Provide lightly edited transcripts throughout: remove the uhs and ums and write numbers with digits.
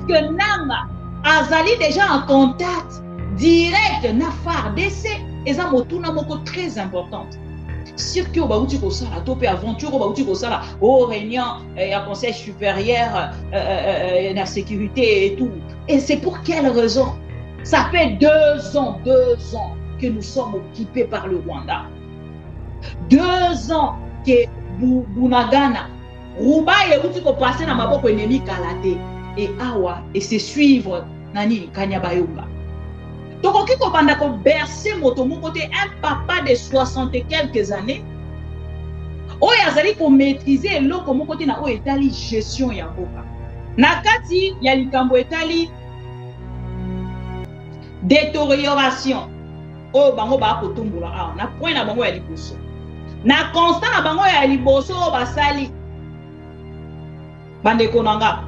que Nanga azali déjà en contact direct na FARDC, et ça motuna moko très importante. Cirque au bauti ko sala, topé aventure au bauti ko sala, au réunion et conseil supérieur la sécurité et tout. Et c'est pour quelle raison? Ça fait 2 ans que nous sommes occupés par le Rwanda. 2 ans que Bunagana, Rumba et bauti ko passer na maboko ennemi Kalate et Awa et se suivre nani Kanyabayonga. Donc, qui commande à bercer mon côté un papa de 60 et quelques années. Oh, il y a pour maîtriser l'eau comme côté na Itali gestion ya boka. Nakati ya likambo Itali détérioration. Oh, bango ba kotumbola ah na point na bango ya liboso. Na constant na bango ya liboso basali. Bande konanga.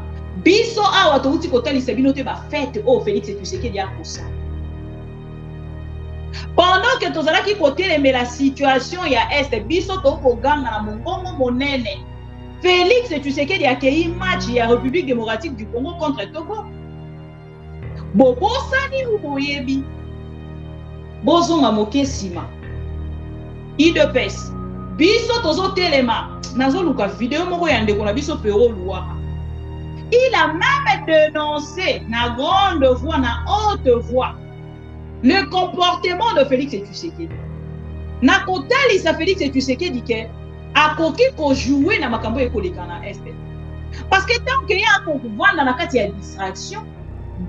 Biso awa to uti kotali sebinote ba fête oh Félix Tshisekedi a kosa. Pendant que tous qui côté mais la situation il y a est biso to ko ganga na mongongo monene. Félix Tshisekedi a accueilli match il y a République démocratique du Congo contre Togo. Bobo sani ou boyebi. Bozonga moke sima. IDPS. Biso tozo telema. Nazo luka vidéo moko ya ndeko na biso Pero Luara. Il a même dénoncé na grande voix, na haute voix, le comportement de Félix Tshisekedi. Na kotali sa Félix Tshisekedi ke akoki ko jouer na makambo ekoleka na est. Parce que tant que ya ko vanda na kati ya distraction,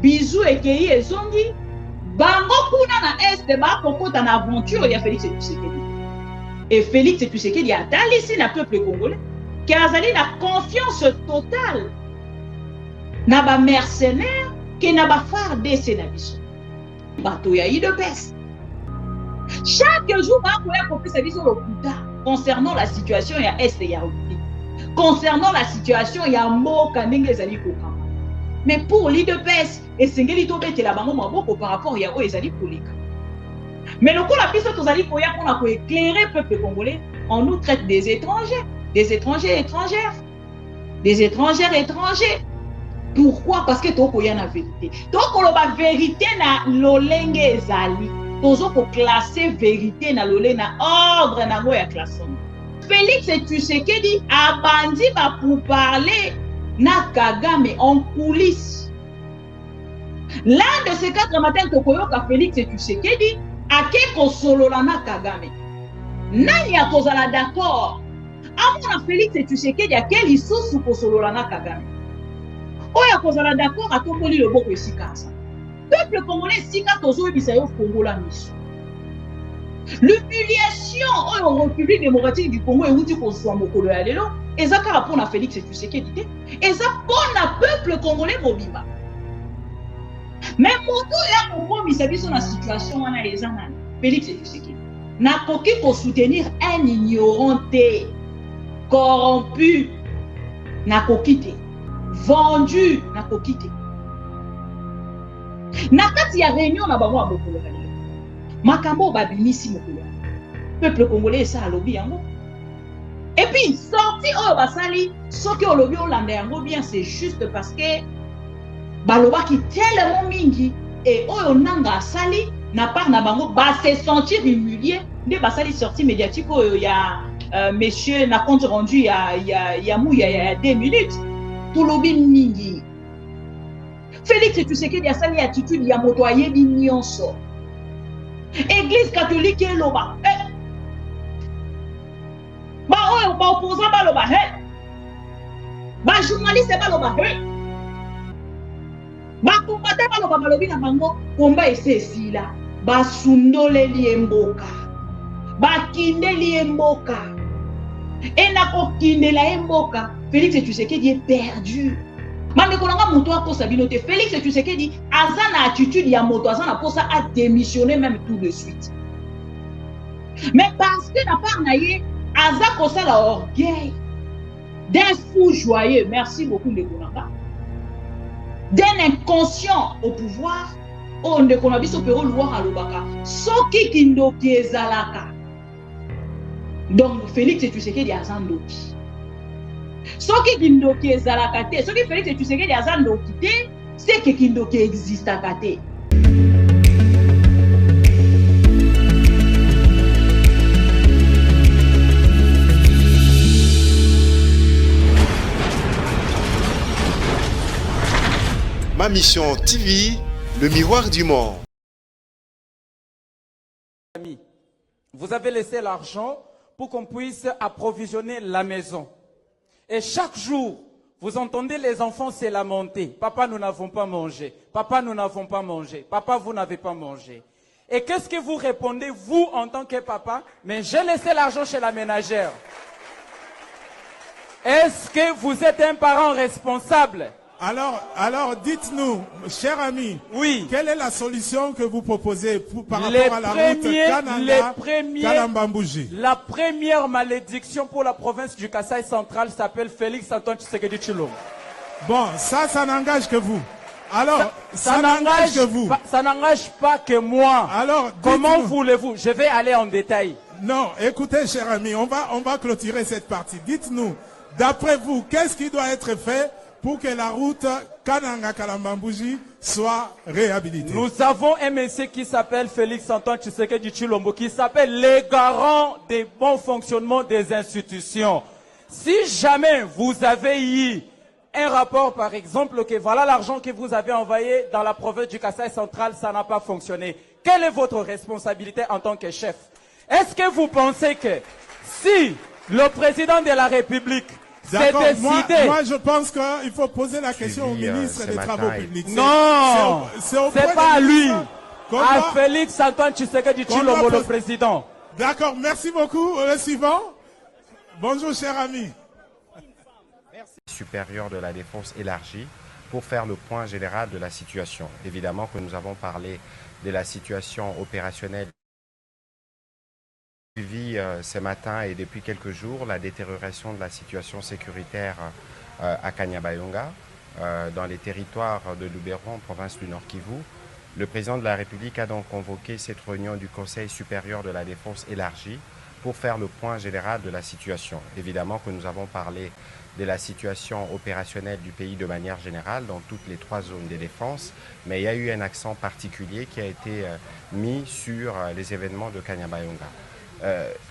bisou ekei ezongi, bango kuna na est ba kokota na aventure ya Félix Tshisekedi. Et Félix Tshisekedi a talisi na peuple congolais qui a zali na confiance totale na ba mercenaires que na ba FARDC na biso. Bato ya IDPS. Chaque jour, concernant la situation il y a Est et concernant la situation il y a Mboka ndenge ezali kokama. Mais pour l'IDPS et sengeli to betela bango maboko par rapport ya o ezali koleka. Mais le coup la biso tozali koya pona ko éclairer peuple congolais, on nous traite des étrangers étrangères. Des étrangères étrangers. Pourquoi? Parce que toko ya na vérité. Toko la vérité na lolenge ezali. Tozo ko classer vérité na lolé na ordre na go ya classement. Félix Tshisekedi a bandi ba pour parler na Kagame en coulisses. L'un de ces 4 matins tokoyoka Félix Tshisekedi a ke solo la na Kagame. Nani a kozala d'accord? Amona Félix Tshisekedi a ke lisusu ko solo la na Kagame. Oya kozala d'accord a tomboli le boko esika ça. Peuple congolais sika tozo ebisa yo Kongola miso. L'humiliation en République démocratique du Congo euti ko swa mokolo ya lelo ezaka rapona Félix Tshisekedi te. Eza pona peuple congolais mobimba. Mais moto ya kokomisa biso na situation wana ezana Félix Tshisekedi. Na koki ko soutenir un ignorant te, corrompu na kokite. Vendu na kokite. Na kati ya réunion na bango mokolo ya lelo. Makambo babimisi mokolo. Peuple congolais ça alobi yango. Et puis sorti oyo basali soki olobi olanda yango bien c'est juste parce que balobaki tellement mingi et oyo nanga asali na part na bango ba se sentir humilié nde basali sortie médiatique oyo ya monsieur na compte rendu ya mouya ya 2 minutes. Tolobi mingi. Félix Tshisekedi asali attitude ya moto ayebi nyonso. Église catholique eloba. Ba oyo ba opposant baloba ba journaliste baloba ba combattant baloba balobi na bango komba esesila. Ba sundoleli emboka. Ba kindeli emboka. Et na kokindela emboka. Félix Tshisekedi est perdu. Mandekolanga moto akosa binote Félix Tshisekedi aza na attitude ya moto aza na posa a démissionner même tout de suite. Mais parce que na part na ye aza kosa la orgueil d'un fou joyeux, merci beaucoup Ndekolanga, d'un inconscient au pouvoir, on Ndekolanga biso Pero Luara alobaka soki kindoki ezalaka. Donc Félix Tshisekedi aza ndoki. Soki kindoki ezalaka te, soki Félix Tshisekedi aza ndoki te, c'est que kindoki existe à kate. Ma Mission TV, le miroir du monde. Vous avez laissé l'argent pour qu'on puisse approvisionner la maison. Et chaque jour, vous entendez les enfants se lamenter. Papa, nous n'avons pas mangé. Papa, nous n'avons pas mangé. Papa, vous n'avez pas mangé. Et qu'est-ce que vous répondez, vous, en tant que papa? Mais j'ai laissé l'argent chez la ménagère. Est-ce que vous êtes un parent responsable? Alors dites-nous, cher ami, oui, quelle est la solution que vous proposez par rapport à la route Kananga-Kalambambouji? La première malédiction pour la province du Kasaï central s'appelle Félix Antoine Tshisekedi Tshilombo. Bon, ça n'engage que vous. Alors, ça n'engage que vous. Ça n'engage pas que moi. Alors, comment voulez-vous? Je vais aller en détail. Non, écoutez, cher ami, on va clôturer cette partie. Dites-nous, d'après vous, qu'est-ce qui doit être fait pour que la route Kananga-Kalambambouji soit réhabilitée? Nous avons un monsieur qui s'appelle Félix Antoine Tshisekedi Tshilombo, qui s'appelle les garants des bons fonctionnements des institutions. Si jamais vous avez eu un rapport, par exemple, que voilà l'argent que vous avez envoyé dans la province du Kasaï central, ça n'a pas fonctionné. Quelle est votre responsabilité en tant que chef? Est-ce que vous pensez que si le président de la République d'accord, moi je pense qu'il faut poser la question au ministre des Travaux publics. Non, c'est pas à lui. À Félix Antoine Tshisekedi Tshilombo, le président. D'accord, merci beaucoup. Le suivant. Bonjour, cher ami. Supérieur de la défense élargie pour faire le point général de la situation. Évidemment que nous avons parlé de la situation opérationnelle suivi ce matin et depuis quelques jours la détérioration de la situation sécuritaire à Kanyabayonga, dans les territoires de Luberon, province du Nord Kivu. Le président de la République a donc convoqué cette réunion du Conseil supérieur de la défense élargie pour faire le point général de la situation. Évidemment que nous avons parlé de la situation opérationnelle du pays de manière générale dans toutes les 3 zones de défense, mais il y a eu un accent particulier qui a été mis sur les événements de Kanyabayonga.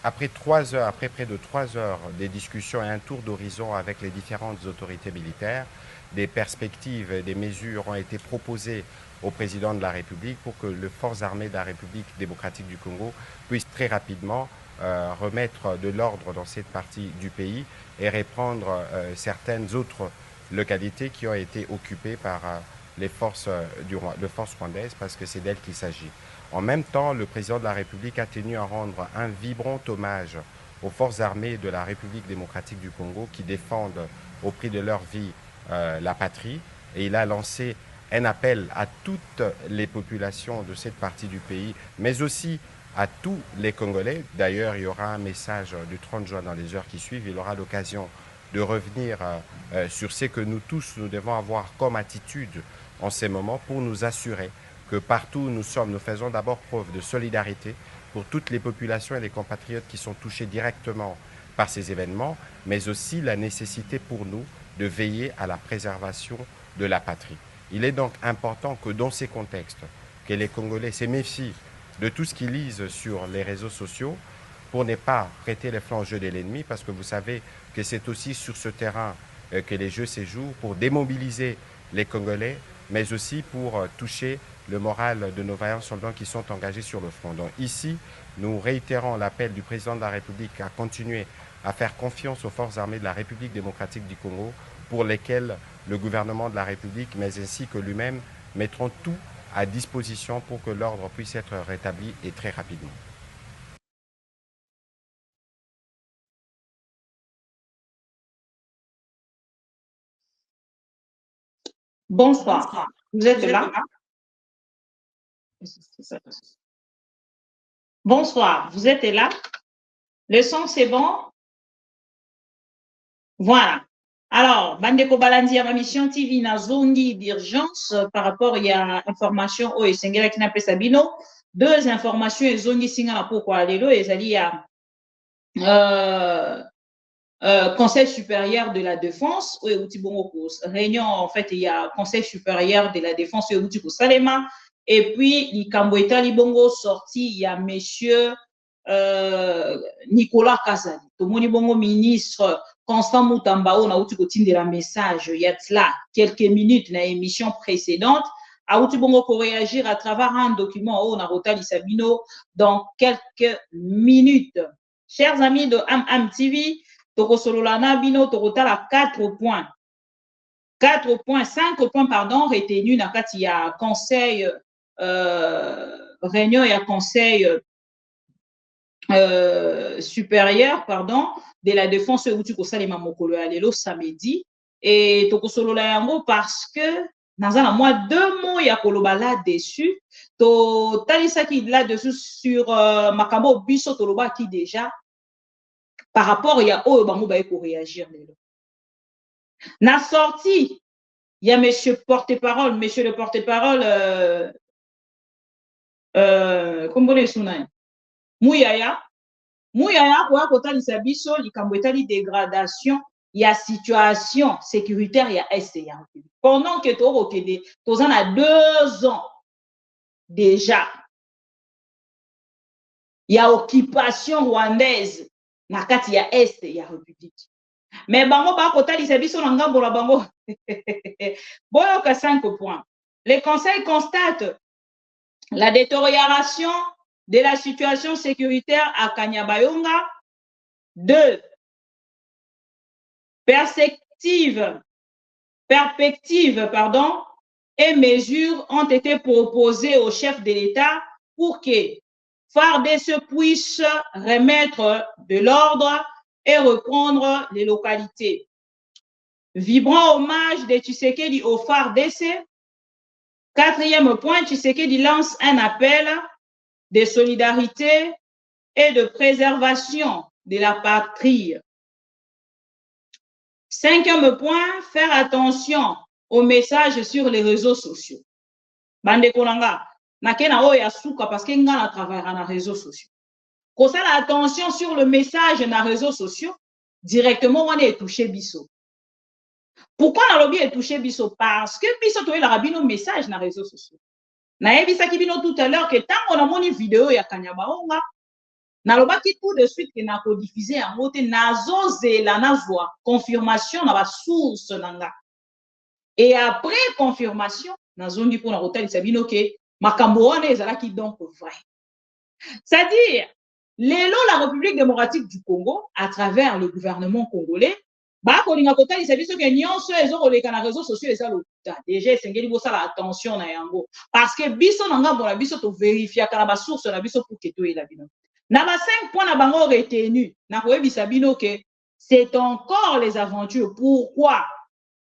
Après près de 3 heures des discussions et un tour d'horizon avec les différentes autorités militaires, des perspectives et des mesures ont été proposées au président de la République pour que les forces armées de la République démocratique du Congo puissent très rapidement remettre de l'ordre dans cette partie du pays et reprendre certaines autres localités qui ont été occupées par les forces rwandaises, parce que c'est d'elles qu'il s'agit. En même temps, le président de la République a tenu à rendre un vibrant hommage aux forces armées de la République démocratique du Congo qui défendent au prix de leur vie la patrie. Et il a lancé un appel à toutes les populations de cette partie du pays, mais aussi à tous les Congolais. D'ailleurs, il y aura un message du 30 juin dans les heures qui suivent. Il aura l'occasion de revenir sur ce que nous tous, nous devons avoir comme attitude en ces moments pour nous assurer que partout où nous sommes, nous faisons d'abord preuve de solidarité pour toutes les populations et les compatriotes qui sont touchés directement par ces événements, mais aussi la nécessité pour nous de veiller à la préservation de la patrie. Il est donc important que dans ces contextes, que les Congolais se méfient de tout ce qu'ils lisent sur les réseaux sociaux pour ne pas prêter les flancs au jeu de l'ennemi, parce que vous savez que c'est aussi sur ce terrain que les jeux se jouent pour démobiliser les Congolais, mais aussi pour toucher le moral de nos vaillants soldats qui sont engagés sur le front. Donc ici, nous réitérons l'appel du président de la République à continuer à faire confiance aux forces armées de la République démocratique du Congo, pour lesquelles le gouvernement de la République, mais ainsi que lui-même, mettront tout à disposition pour que l'ordre puisse être rétabli et très rapidement. Bonsoir. Vous êtes là? Bonsoir. Vous êtes là? Le son, c'est bon? Voilà. Alors, Bandeko Balandi, ma mission TV, na zongi d'urgence par rapport à information au Sengela Kinape Sabino. 2 informations et zongi singa pourquoi alelo et zali Conseil supérieur de la défense, réunion, en fait, il y a Conseil supérieur de la défense, Salema, et puis, l'Ikamboeta Libongo sorti, il y a monsieur Nicolas Kazali, Tomoni Bongo ministre Constant Moutamba, on a eu un message, il y a cela quelques minutes dans l'émission précédente, a eu Bongo pour réagir à travers un document, on a Rotali Sabino dans quelques minutes. Chers amis de AM TV, Tokosololana Bino Tokotala 4 points. 4 points, 5 points, pardon, retenus dans il y a conseil, réunion, il y a conseil supérieur, pardon, de la défense Uti Salima Mokolo Alelo samedi. Et Tokosolola Yango parce que dans un mois, 2 mots, il y a Koloba là-dessus. To Talisa qui là-dessus sur Makambo Biso Toloba qui déjà. Par rapport, il y a pour réagir. Na sorti, il y a monsieur porte-parole, monsieur le porte-parole, comment on dit, Mouyaya, quoi, quand il s'abisso, il y a dégradation, il y a situation sécuritaire, il y a STR. Pendant que tu as 2 ans déjà, il y a occupation rwandaise. Nakati ya Est ya République. Mais bango ba kotali biso na ngambo la bango. Boyoka 5 points. Le Conseil constate la détérioration de la situation sécuritaire à Kanyabayonga. 2. Perspective, et mesures ont été proposées au chef de l'État pour que FARDC puisse remettre de l'ordre et reprendre les localités. Vibrant hommage de Tshisekedi au FARDC. 4e point, Tshisekedi lance un appel de solidarité et de préservation de la patrie. 5e point, faire attention aux messages sur les réseaux sociaux. Bande Konanga. Nakena oya suka parce que ngana travaille dans les réseaux sociaux. Qu'on ça attention sur le message dans les réseaux sociaux, directement on est touché biso. Pourquoi na lobby est touché biso? Parce que biso to la rabino message dans les réseaux sociaux. Na ebisa ki bino tout à l'heure que tant on a moni vidéo ya Kanyabayonga, na lobaki tout de suite que na ko diffuser en moté nazo zela na voix confirmation na ba source nanga. Et après confirmation, nazo ndi pour na hotel sabino que makambo wana ezalaki donc vrai. C'est-à-dire, la République démocratique du Congo, à travers le gouvernement congolais, ba kolinga kotali sabiso ke nyonso ezoleka na réseaux sociaux ezalokuta. Déjà esengeli bosala attention na yango parce que biso na ngambo na biso to vérifier kana ba source na biso pour que to ela bino. Na ba 5 points na bango retenu na koyebisa bino que c'est encore les aventures. Pourquoi?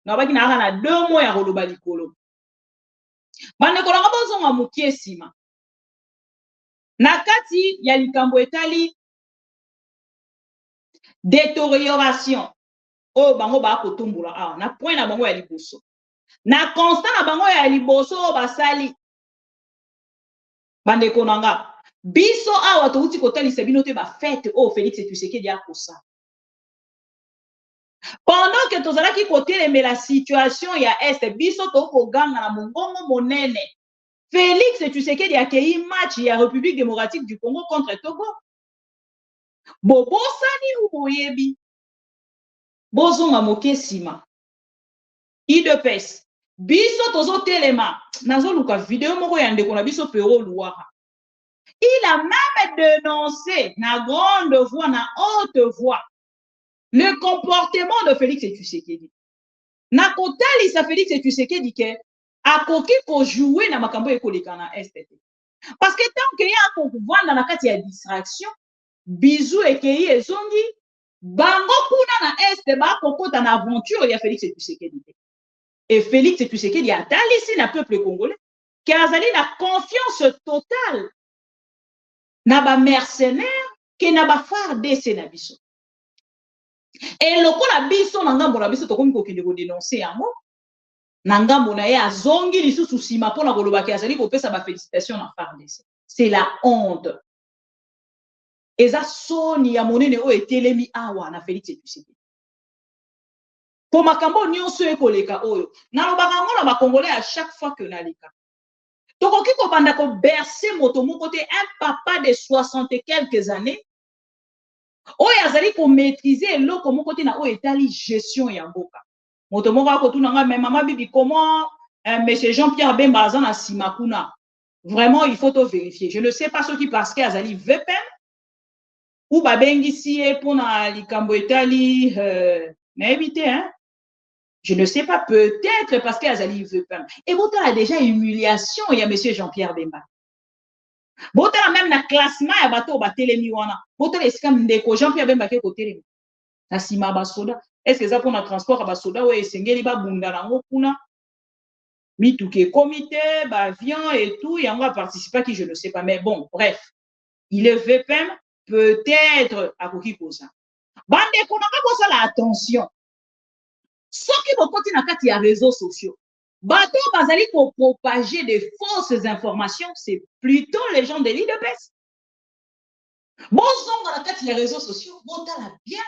Na ba kina na 2 mois ya koloba likolo. Bande kolanga bozonga mukie sima. Nakati ya likambo etali détérioration. Oh bango ba kotumbula ah na point na bango ya liboso. Na constant na bango ya liboso basali. Bande konanga biso awa to uti kotali sebino te ba fête oh Félix Tshisekedi akosa. Pendant que tozalaki côté mais la situation ya est biso to koganga na mongongo monene. Félix Tshisekedi a accueilli match ya République démocratique du Congo contre Togo. Bobo sani ou boyebi. Bozonga moke sima. IDPS. Biso tozo telema. Nazo luka vidéo moko ya ndeko na biso Pero Louara. Il a même dénoncé na grande voix, na haute voix, le comportement de Félix Tshisekedi. Na kotali sa Félix Tshisekedi ke akoki ko jouer na makambo ekoleka na STT. Parce que tant que ya ko vanda na kati ya distraction, bizu ekei ezongi, bango kuna na est ba kokota na aventure ya Félix Tshisekedi. Et Félix Tshisekedi a talisi na peuple congolais qui a zali la confiance totale na ba mercenaires ke na ba FARDC na biso. Et lokola biso na ngambo na biso tokomi ko kende ko dénoncer yango na ngambo na ye azongi lisusu sima pona koloba ke azali kopesa ba félicitations na FARDC. C'est la honte. eza soni ya monene oyo etelemi awa na Félix Tshisekedi. Pour makambo nyonso ekoleka oyo nalobaka ngo na bakongolais à chaque fois que naleka tokoki kobanda ko bercer moto moko te, un papa de 60 et quelques années oyo azali ko maîtriser eloko moko te na oyo etali gestion ya mboka. Moto moko akotuna nga mais mama bibi comment monsieur Jean-Pierre Bemba aza na sima kuna. Vraiment il faut to vérifier. Je ne sais pas ce qui parce que azali VPN ou babengisi e pona likambo etali mais éviter hein. Je ne sais pas, peut-être parce qu'Azali veut pas. Et vous avez déjà humiliation, il y a monsieur Jean-Pierre Bemba. Vous avez même le classement, il y a bateau, vous avez le Jean-Pierre Bemba qui est côté. La Sima Basoda. Est-ce que ça pour le transport à Basoda ou est-ce que c'est Bundarango Kuna? Mitouké comité, avion et tout, il y a un participant qui je ne sais pas. Mais bon, bref. Il est VPM, peut-être à Koki Kosa. Bande qu'on n'a pas ça l'attention. Ce qui vont continuer à faire les réseaux sociaux. Bateau bazali pour propager des fausses informations, c'est plutôt les gens de l'IDPS. Bon, on a fait les réseaux sociaux, bon, t'as la bien.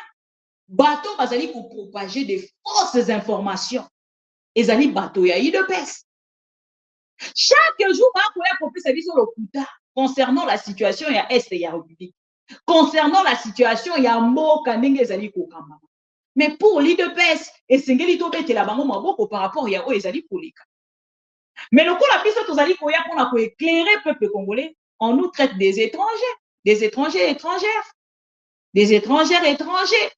Bateau bazali pour propager des fausses informations. Et zali bateau ya l'IDPS. Chaque jour, on peut servir sur le kuta concernant la situation ya Est et ya République. Concernant la situation ya Moka Nenge zali kokamba. Mais pour l'IDPS, et Sengeli Tobe la bango maboko par rapport à Ezali Polika. Mais le coup la piste tozali koya pour éclairer le peuple congolais, on nous traite des étrangers étrangères. Des étrangères étrangers.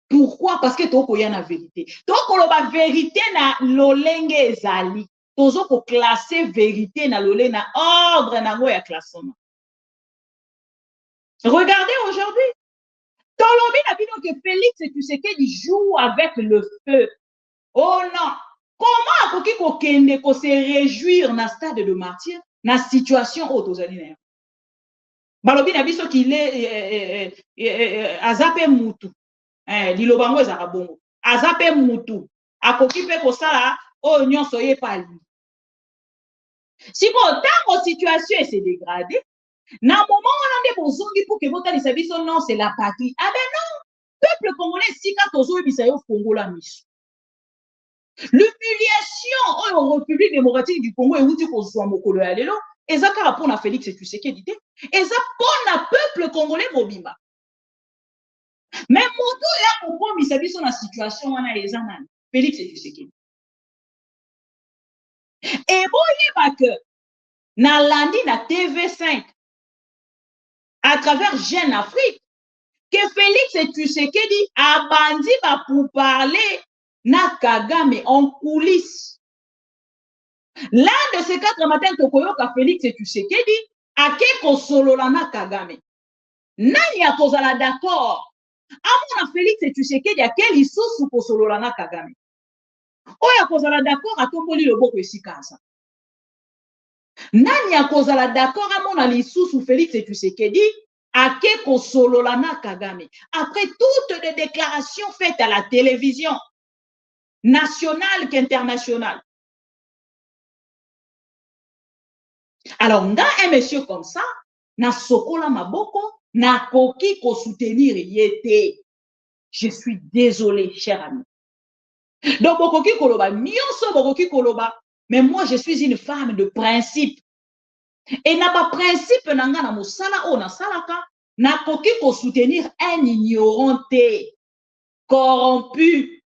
Pourquoi? Parce que toko ya na vérité. Toko la vérité na lolenge ezali. Tozo ko classer vérité na lolé na ordre na go ya classement. Regardez aujourd'hui. Tolobi na bino que Félix Tshisekedi joue avec le feu. Oh non! Comment akoki kokende ko se réjouir na stade de martyr na situation autozalina? Balobi na biso qu'il est azape mutu. Lilobango ezaka bongo. Azape mutu. Akoki pe ko sala o nyonso ye pali. Si ko tango situation s'est dégradée, na moment on a des bozongi pour que votre les services non c'est la patrie. Ah ben non, peuple congolais si quand tozo bisayo Congo la mission. L'humiliation en République démocratique du Congo et où tu ko mokolo ya lelo, ezaka rapport na Félix Tshisekedi te. Eza pour na peuple congolais mobimba. Mais moto ya ko mi service na situation wana ezana Félix Tshisekedi. Et boye ba que na landi na TV5 à travers Jeune Afrique, que Félix Tshisekedi a bandi pour parler na Kagame en coulisses. L'un de ces 4 matins, Tokoyoka Félix Tshisekedi a quelque solo na Kagame. Nani a kozala d'accord. Amona Félix Tshisekedi a quel isusu ko solo na Kagame. Oya kozala d'accord a tomboli le boko esikaza. Nani a kozala d'accord à mon alisusu Félix Tshisekedi a keko solo na Kagame. Après toutes les déclarations faites à la télévision nationale qu'internationale. Alors, nga un monsieur comme ça, na sokola maboko, na koki ko soutenir yete. Je suis désolé, cher ami. Donc, bokoki koloba, nyonso bokoki koloba. Mais moi, je suis une femme de principe. Et n'a pas principe nanga na mosala o na salaka na koki ko soutenir un ignorant corrompu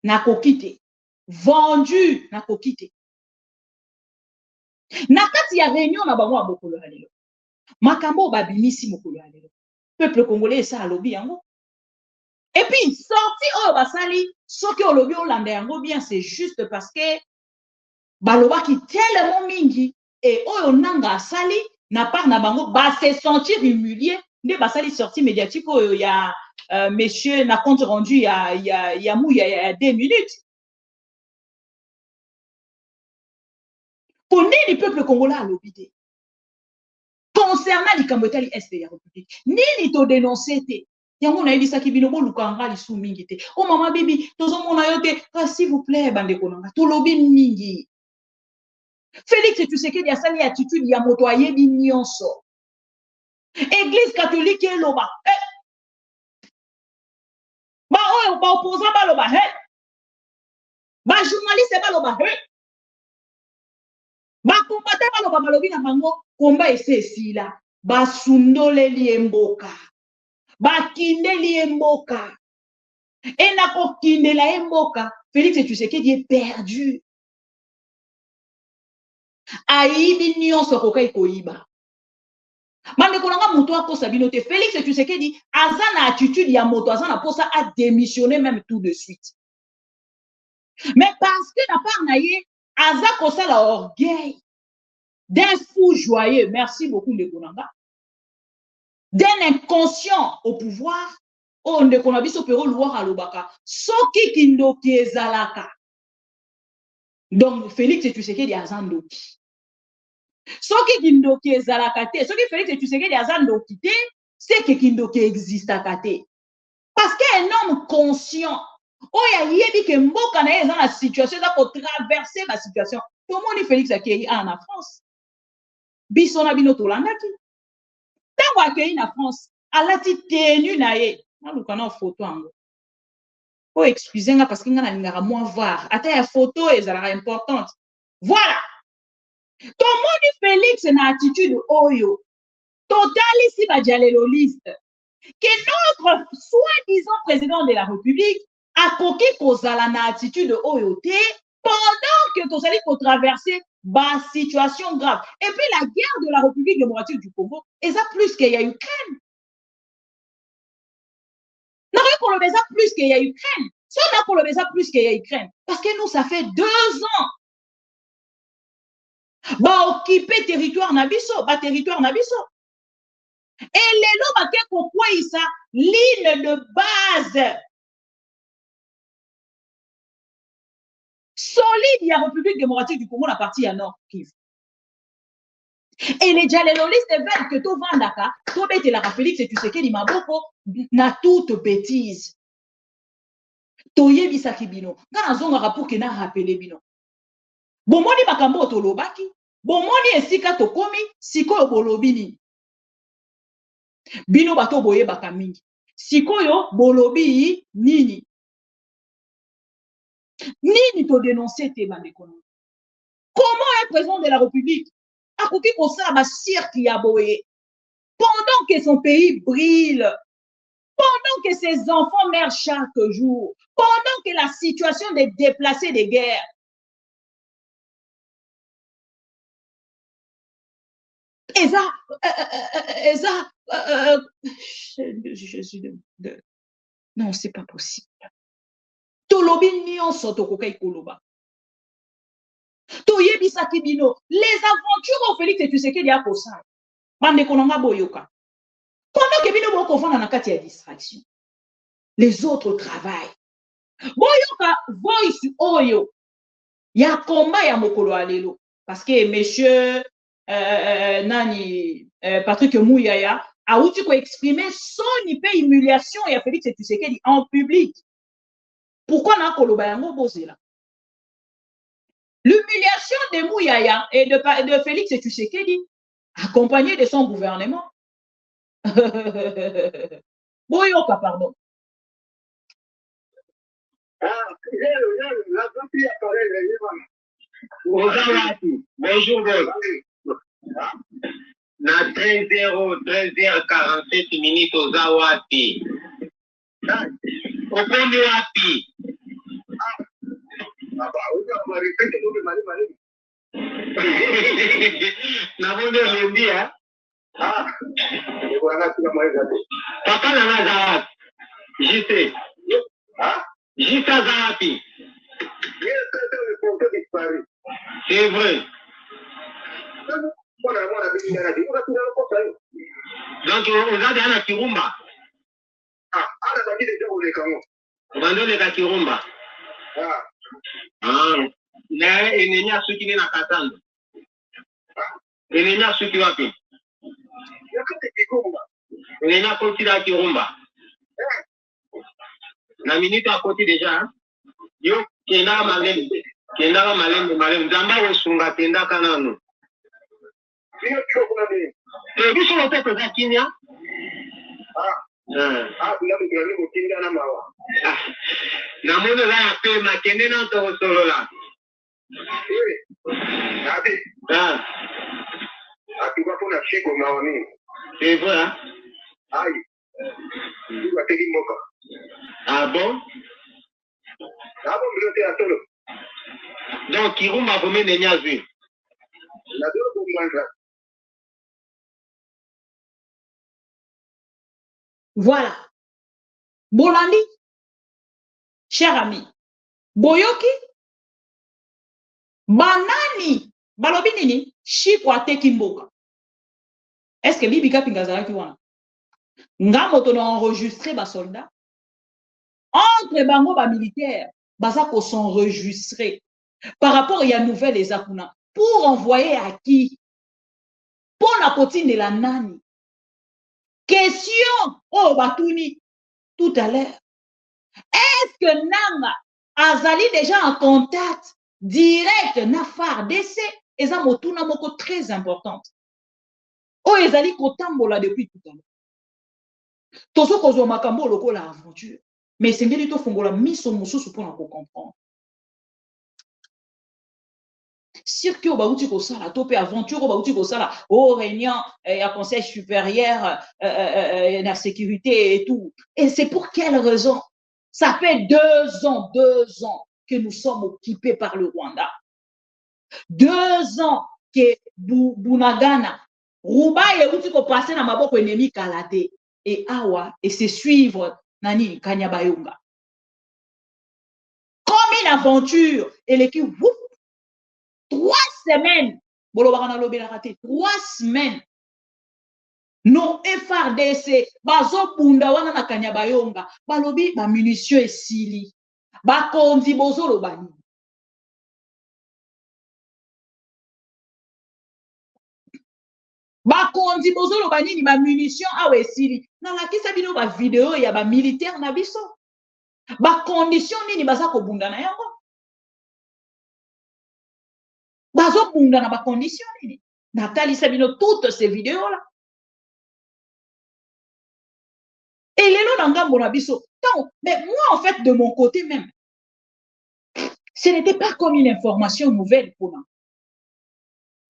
na kokite vendu na kokite. Na kati ya réunion na bango mokolo ya lelo. Makambo babimisi mokolo ya lelo. Peuple congolais ça alobi yango. Et puis sorti o basali soki olobi olanda yango bien c'est juste parce que baloba qui tellement mingi et oyo nanga sali na part na bango ba se sentir humilié nde basali sortie médiatique oyo ya monsieur na compte rendu ya 2 minutes. Pour nini peuple congolais a l'obité concernant likambo etali est ya République nini to dénoncer te yango na yebisaki bino bolukanga lisu mingi te o mama bibi tozomona yo te s'il vous plaît bande konanga to lobi mingi. Félix Tshisekedi a sali attitude ya moto ayebi nyonso. Église catholique est loba. Ba opposant ba loba. Ba journaliste ba loba. Ba combattant ba loba malobi na bango komba ese là. Ba sundole liemboka. Ba kindeli emboka. Et na ko kindela emboka. Félix Tshisekedi est perdu. Aïbi nyonso kokai koiba. Mande kolanga muto akosa binote Félix Tshisekedi aza na attitude ya moto aza na posa a démissionner même tout de suite. Mais parce que na part na ye aza kosa la orgueil d'un fou joyeux, merci beaucoup le konanga, d'un inconscient au pouvoir, on ne connaît biso pero louar alobaka soki kindoki ezalaka. Donc Félix Tshisekedi aza ndoki. Soki kindoki ezalaka te, soki Félix Tshisekedi aza ndoki te, c'est que kindoki existaka te. Parce qu'un homme conscient, oya yebi ke mboka na ye eza na situation za ko traverser ma situation. Tout le monde Félix akei en France. Biso na bino tolandaki. Tango akei na France, alati tenu na ye. Na luka na photo ango. Oh excusez nga parce que nga na lingaka moi voir. Ata ya photo ezalaka importante. Voilà. Tout le monde Félix na attitude oyo. Total ici ba dialéloliste. Que notre soi-disant président de la République a coqué kozala na attitude oyo te pendant que tozali ko traverser ba situation grave. Et puis la guerre de la République démocratique du Congo, et ça plus qu'il y a Ukraine. Non, qu'on le ça plus qu'il y a Ukraine. Ça n'a qu'on le ça plus qu'il y a Ukraine. Parce que nous, ça fait 2 ans. Bah, occuper territoire nabiso, bah, territoire nabiso. Et les lots, bah, pourquoi ça, ligne de base solide, il y a République démocratique du Congo, la partie à Nord Kivu. Et les dialéloliste veulent que tout vendaka, tout bête la Félix et tu sais qu'il m'a beaucoup, na toute bêtise. Toye bisaki bino, quand on a rapport qui n'a rappelé bino. Bon, moni makambo tolobaki, bon, moni esika tokomi, siko bolobini. Bino bato boye bakamingi. Siko yo bolobi nini. Nini to dénoncer te bandekono. Comment un président de la République a coupé pour ça ma cirque yaboé pendant que son pays brille, pendant que ses enfants meurent chaque jour, pendant que la situation des déplacés de guerre. Je suis de... Non, c'est pas possible. Tolobi nyonso tokokai koloba. Toyebisaki bino, les aventures au Félix Tshisekedi a kosa. Bande kononga boyoka. Pendant que bino boko fona na kati ya distraction. Les autres travaillent. Boyoka voice oyo. Ya combat ya mokolo alelo. Parce que monsieur Patrick Mouyaya a outi ko exprimer son humiliation ya Félix Tshisekedi en public. Pourquoi na koloba yango bozela? L'humiliation de Mouyaya et de Félix Tshisekedi, accompagné de son gouvernement. Boyoka, pardon. Bonjour, na 13h47 minutes aux Zawati. Okondi wapi? Nabondo lendia. Papa na Zawati. JT. JT Zawati. C'est vrai. Donc, on a déjà Kirumba. Bandole Kirumba. Na ennemi asuki ni na Katanga. Ennemi asuki wapi? Ennemi akoti na Kirumba. Na minute akoti déjà. Yo kenda malem. Kenda malem. Zamba osunga tenda kanano. Et puis, sur le tête de Kenya. Namona la pe makende na to solo la. Tu vas pour la chic au Maoni. C'est vrai. Aïe. Tu vas te dire moka. Ah bon? Ah bon, je à solo. Donc, Kirou m'a promis de Niazi. La deux pour moi. Voilà. Bolandi, cher ami, Boyoki, Banani, Balobi nini, Chikwa teki mboka. Est-ce que Bibika Pingazara qui wana? Ngamoto na enregistré ba soldat. Entre bango ba militaire, basako s'enregistrer par rapport à la nouvelle les akuna. Pour envoyer à qui? Pour la potine de la nani. Question, oh Batouni, tout à l'heure. Est-ce que Nanga Azali déjà en contact direct na FARDC? Et ça motuna moko très importante. Oh, Ezali kotambola depuis tout à l'heure. Tozo kozo makambo loko la aventure. Mais c'est ngeli to fongola miso mususu pour comprendre. Cirque ba uti ko sala topé aventure ba uti ko sala au réunion à conseil supérieur la sécurité et tout. Et c'est pour quelle raison? Ça fait 2 ans que nous sommes occupés par le Rwanda. 2 ans que Bunagana, Ruba et uti ko passer na maboko ennemi Kalate et Awa et se suivre Nani Kanyabayonga. Comme une aventure et l'équipe 3 semaines. 3 semaines. Non FARDC, bazo bunda wana na Kanyabayonga, balobi ba munitions esili. Ba kondi bozo lobani. Ba kondi bozo lobani ni ba munitions awe esili. Na la kisa bino ba vidéo ya ba militaire na biso. Ba condition nini baza ko bunda na yango. Bazo bunda na ba condition nini. Nathalie Sabino, toutes ces vidéos-là. Et les lots d'Angambo Nabiso. Mais moi, en fait, de mon côté même, ce n'était pas comme une information nouvelle pour moi.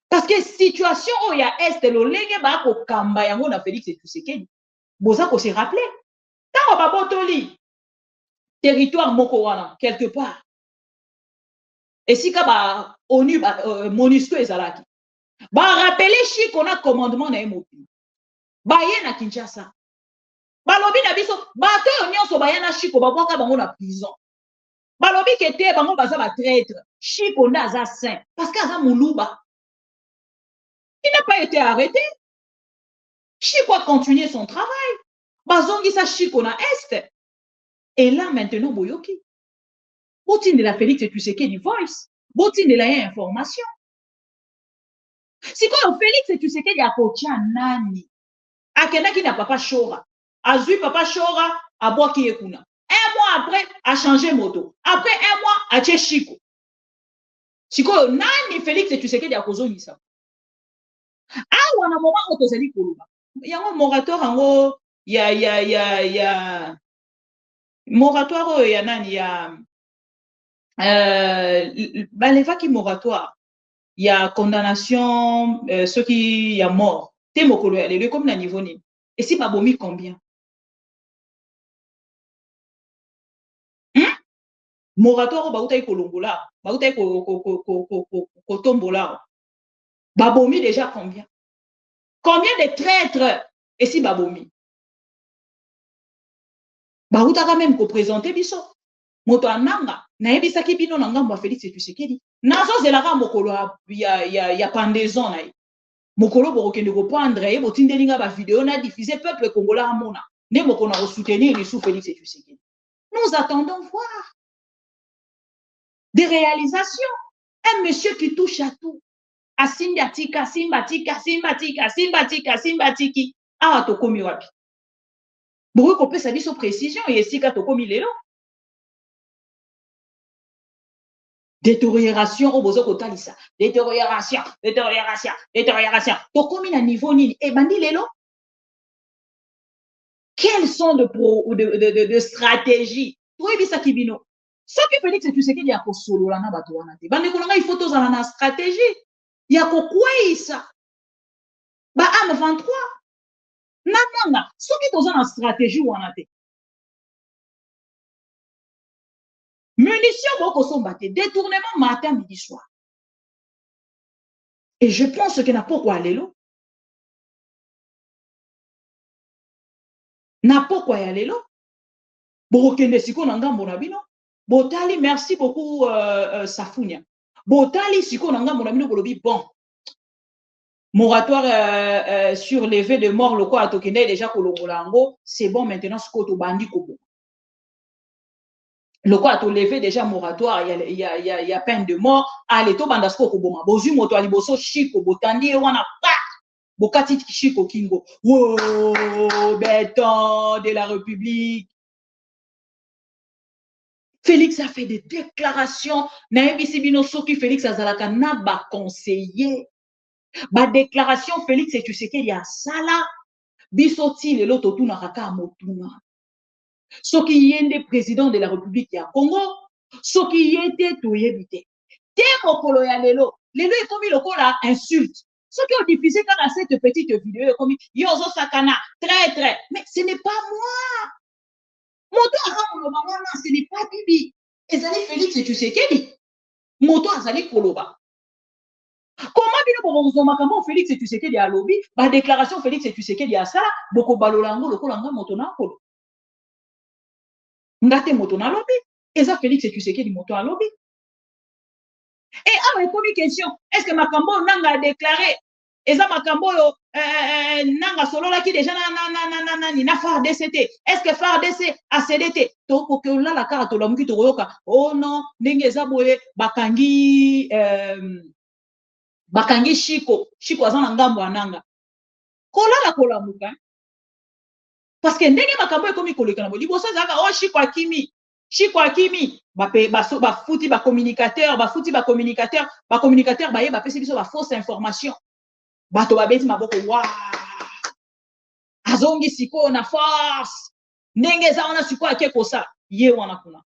Parce que situation où il y a Est, le lege ba ko kamba yango na Félix et Tshisekedi. Boza ko se rappeler. Tant ba botoli territoire mokowana quelque part. Et si ka ba ONU ba MONUSCO ezalaki. Ba rappeler chi qu'on a commandement na emopi. Ba ye na Kinshasa. Balobi na biso bato nyonso bayana chiko babwaka bango na prison. Balobi kete bango baza ba traître. Chiko nda za saint parce que aza muluba. Il n'a pas été arrêté. Chiko a continué son travail. Bazongi sa chiko na est. Et là maintenant boyoki. Botine de la Félix et Tshisekedi voice. Botine de la information. Si quoi Félix et Tshisekedi a kotia nani. Akena ki na papa Shora. Azui papa Shora a boaki ekuna. 1 mois après, a changé moto. Après 1 mois, a tché Chiko. Chiko, nani Félix et Tshisekedi a kozo nisa. Ah, wana moment otozali koluba. Yango moratoire yango ya moratoire ya nani ya balevaki moratoire. Il y a condamnation ceux qui y a mort. Te mokolo ya lelo comme na niveau ni. Et si babomi combien? Moratoire bautai kolongola, bautai kotombola. Babomi déjà combien? Combien de traîtres et si babomi? Bauta quand même ko présenter biso. Moto ananga na ebisaki bino na ngambo Félix Tshisekedi. Nazo zelaka mokolo ya pendaison na ye. Mokolo borokende ko prendre et botindelinga ba vidéo na diffuser peuple congolais amona. Ne moko na soutenir les sous Félix Tshisekedi. Nous attendons voir des réalisations. Un monsieur qui touche à tout. Asimbatika, simbatika, simbatika, simbatika, simbatiki. Ah, tokomi wapi. Bourou kopé sa biso précision et sika tokomi lelo. Détérioration au bozo kotalisa. Détérioration. To komi na niveau nini? E bandi lelo. Quelles sont de stratégies? Toi, ça qui vino. Ce qui fait que tu sais qu'il y a ko solo la na bato wana te. Bande ko il faut to za na stratégie. Il y a ko kwisa. Ba am 23. Nanga, ce qui to za na stratégie wana te. Munitions beaucoup sont battues. Détournement matin, midi, soir. Et je pense que n'a pas quoi aller là. N'a pas quoi aller là. Borokende siko nanga monabino. Botali, merci beaucoup Safounia. Botali siko nanga monabino bolobi bon. Moratoire sur l'évé de mort loko à Tokende déjà kolongolango, c'est bon maintenant ce koto bandi kobo. Le quoi a levé déjà moratoire, il y a peine de mort. Allez, to bandasko koboma. Bozu moto aliboso chiko botandi wana pa. Bokati chiko kingo. Wow, béton de la République. Félix a fait des déclarations. Naïbisi binoso qui Félix azalaka na ba conseiller. Ba déclaration Félix et tu sais qu'il y a ça là. Bisoti le loto tuna raka motuna. Ce qui est le président de la République ya Congo, ce qui était tout évité. Témokolo ya lelo, lelo est comme le là insulte. Ceux qui ont diffusé quand à cette petite vidéo comme Yozo Sakana, très, mais ce n'est pas moi. Moto Aramolo ce n'est pas Bibi. Ezali Félix et tu sais qui Moto Azali Koloba. Comment bino bozo makambo Félix et tu sais qui a lobby, ba déclaration Félix et tu sais qui a ça, boko balolango lokolanga moto na kolo. Ngate moto na lobby. Eza Félix et tu sais qui dit moto à lobby. Et ah, mais comme question, est-ce que Makambo nanga a déclaré? Eza Makambo nanga solo là qui déjà na FARDC. Est-ce que FARDC a CDT? To ko ke la carte l'homme qui to yoka. Oh non, ndenge eza boye bakangi Chiko azana ngambo ananga. Kola la kola muka. Parce que ndenge Makambo comme koleka na bo liboso zaka oh Chiko Akimi ba fouti ba communicateur ba ye ba pesi biso ba fausse information bato ba beti maboko wa azongi siko na force ndenge za ona siko akeko sa ye wana kuna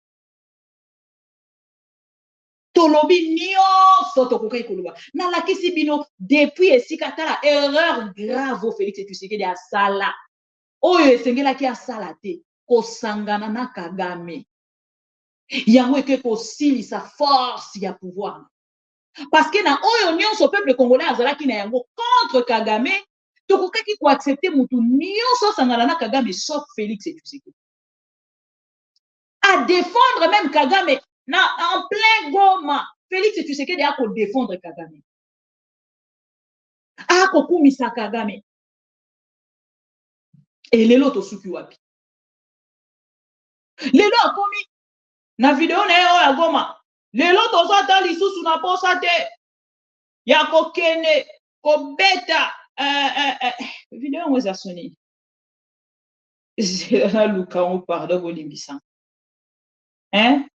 tolobi nyonso tokokai koloba na lakisi bino depuis esika tala erreur grave Félix Tshisekedi asala oyo esengelaki asala te kosangana na Kagame yango eke kosili sa force ya pouvoir parce que na oyo nyonso peuple congolais azalaki na yango contre Kagame tokokaki ko accepter mutu nyonso sangana na Kagame sauf Félix Tshisekedi à défendre même Kagame na en plein Goma Félix Tshisekedi a ko défendre Kagame a ko kumisa Kagame et lelo to suki wapi lelo akomi na video na yo ya Goma lelo toza ta lisusu na posa te ya kokene kobeta video ngweza soni na luka on pardon bolimbisa hein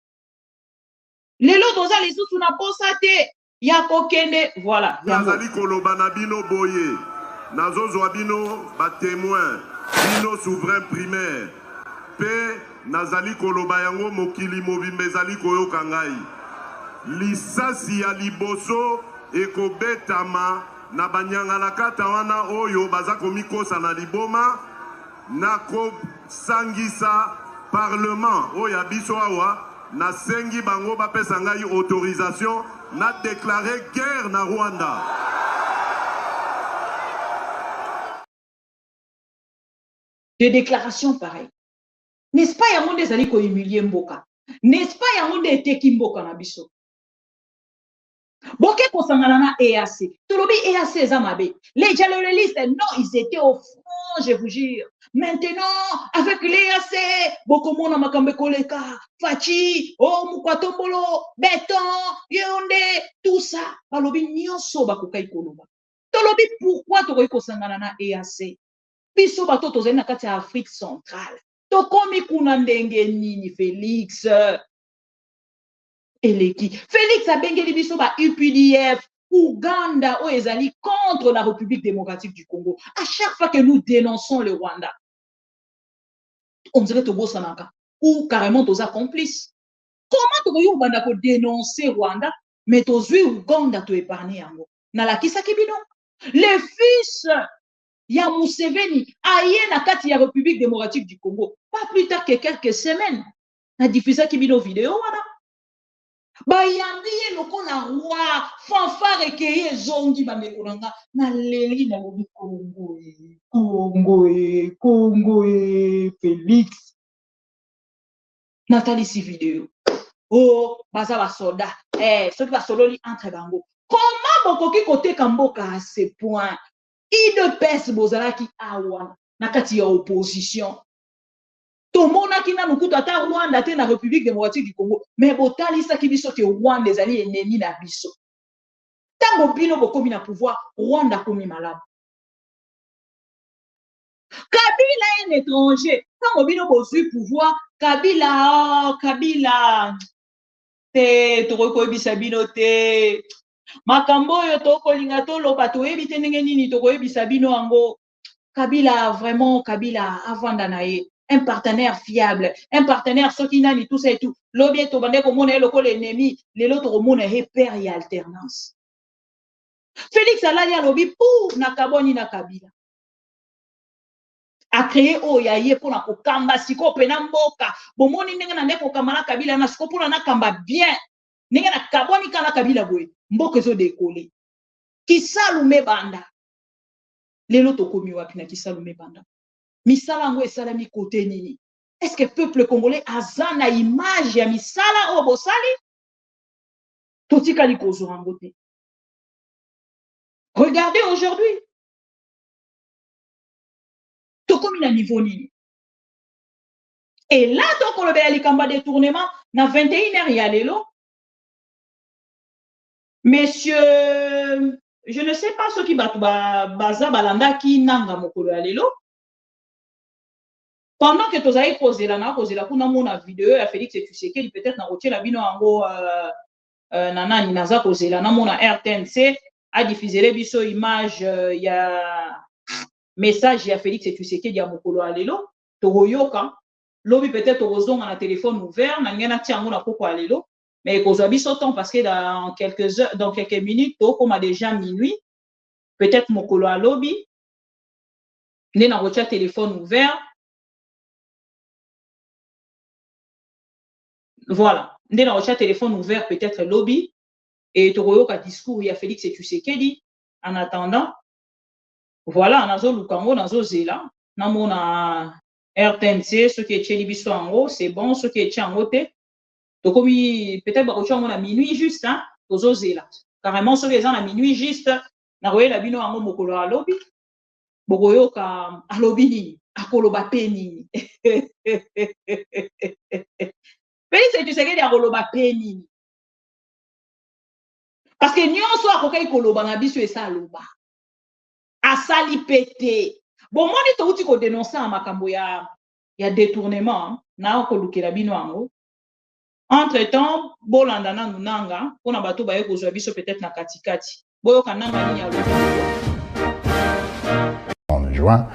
lelo toza lisusu na posa te ya kokene voilà nazali koloba na bino boye nazozwa bino ba témoin bino souverain primaire pe nazali koloba yango mokili mobimba ezali koyoka ngai lisasi ya liboso ekobetama na banyangalakata wana oyo baza komikosa na liboma na kosangisa parlement oyo ya biso awa nasengi bango bapesa ngai autorisation na déclarer guerre na Rwanda. Des déclarations pareilles. N'est-ce pas yango nde ezali kohumilier mboka? N'est-ce pas yango nde eteki mboka na biso? Boke kosangana na EAC. Tolobi EAC eza mabe. Les dialoguistes, non, ils étaient au front, je vous jure. Maintenant, avec l'EAC, bokomona makambe koleka, Fachi, oh Mukwatombolo, Béton, Yonde, tout ça. Balobi nyonso bakokai koloba. Tolobi pourquoi tokoki kosangana na EAC? Biso bato tozali na kati ya Afrique centrale. Tokomi kuna ndenge nini Félix? eleki. Félix abengeli biso ba UPDF, Ouganda, ezali contre la République démocratique du Congo. À chaque fois que nous dénonçons le Rwanda, on dirait Togo Sanaka, ou carrément tous complices. Comment tu veux dénoncer Rwanda, mais tu veux Ouganda te épargner yango? Nalakisa kibino. Les fils ya Museveni aye na kati ya République démocratique du Congo, pas plus tard que quelques semaines, na diffusé kibino vidéo wana. Bayambi lokola roi fanfare ekeye zongi bamekolanga na leli na lobi Congo Félix Nathalie si vidéo oh baza ba soda ceux qui va sololi entre bango. Comment bokoki koteka mboka à ce point IDPS bozalaki awa na kati ya opposition tomonaki na nukutu ata Rwanda te na République démocratique du Congo, mais botalisaki biso ke Rwanda ezali ennemi na biso. Tango bino bokomi na pouvoir, Rwanda komi malamu. Kabila un étranger, tango bino bozwi pouvoir, Kabila te tokoyebisa bino te. Makambo oyo tokolinga toloba toyebi te ndenge nini tokoyebisa bino yango. Kabila vraiment avanda na ye. Un partenaire fiable, un partenaire soki nani tout ça et tout. Lobby to bande ko mona eloko l'ennemi, les autres mona repère et alternance. Félix alali lobby pour na kaboni na Kabila. A créé oyaye pour na kokamba siko pena mboka. Bomoni ndenge na ndeko kamana Kabila na siko pour na kamba bien. Ndenge na kaboni kana Kabila boye. Mboka zo décoller. Kisalume banda. Lelo to komi wapi na kisalume banda. Misala ngo esalami côté nini? Est-ce que le peuple congolais a zana image ya misala o bosali? Totika li kozorango te. Regardez aujourd'hui. Tokomi na niveau nini? Et là toko le bela likamba détournement na 21h ya lelo. Monsieur, je ne sais pas ce qui baza balanda ki nanga mokolo ya lelo. Pendant que tu as posé la kuna mona vidéo à Félix et Tshisekedi peut-être na rotier la bino ango nana ni naza posé la na mona RTNC a diffusé les biso image ya message ya Félix et Tshisekedi ya mokolo alelo to royoka lobi peut-être rozonga na téléphone ouvert na ngena tiango na poko alelo mais kozwa biso temps parce que dans quelques minutes to comme déjà minuit peut-être mokolo alobi né na rotier téléphone ouvert. Voilà, dès la recherche téléphone ouvert peut-être lobby et tu as discours il y a Félix et Tshisekedi en attendant voilà nazo lukango nazo zela na mona RTNC ce qui est chez libiso en haut c'est bon ce qui est en haut te donc comme peut-être ba rocha mona minuit juste hein tozo zela carrément ce les gens à minuit juste na roye la bino en mokolo a lobby bokoyo ka a lobby ni akoloba peni Félix Tshisekedi a koloba peni. Parce que nous sommes kokai koloba na biso esa loba. Asali pété. Bon moi ni touti ko dénoncer en makambo ya détournement na ko lukela bino ango. Entre-temps, bolanda na nunanga pona bato ba ko zwa biso peut-être na katikati. Boyo kananga ni ya loba. En juin,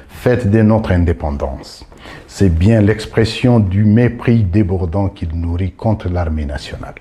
fête de notre indépendance. C'est bien l'expression du mépris débordant qu'il nourrit contre l'armée nationale.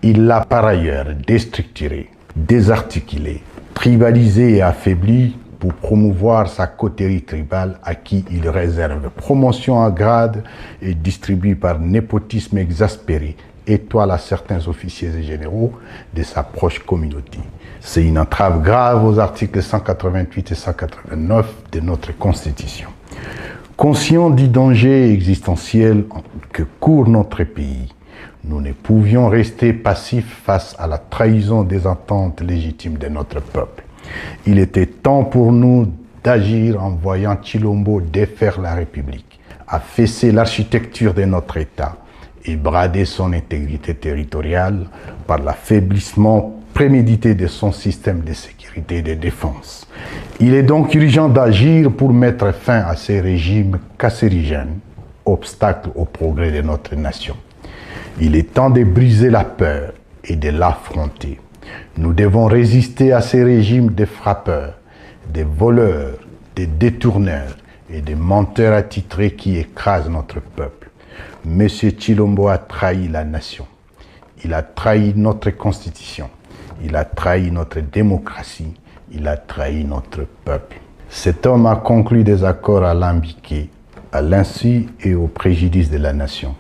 Il l'a par ailleurs déstructuré, désarticulé, tribalisé et affaibli pour promouvoir sa coterie tribale à qui il réserve promotion en grade et distribue par népotisme exaspéré étoile à certains officiers et généraux de sa proche communauté. C'est une entrave grave aux articles 188 et 189 de notre Constitution. Conscients du danger existentiel que court notre pays, nous ne pouvions rester passifs face à la trahison des attentes légitimes de notre peuple. Il était temps pour nous d'agir en voyant Tshilombo défaire la République, affaisser l'architecture de notre État et brader son intégrité territoriale par l'affaiblissement prémédité de son système de sécurité et de défense. Il est donc urgent d'agir pour mettre fin à ces régimes cancérigènes, obstacles au progrès de notre nation. Il est temps de briser la peur et de l'affronter. Nous devons résister à ces régimes de frappeurs, des voleurs, des détourneurs et des menteurs attitrés qui écrasent notre peuple. Monsieur Tshilombo a trahi la nation. Il a trahi notre constitution. Il a trahi notre démocratie. Il a trahi notre peuple. Cet homme a conclu des accords alambiqués à l'insu et au préjudice de la nation.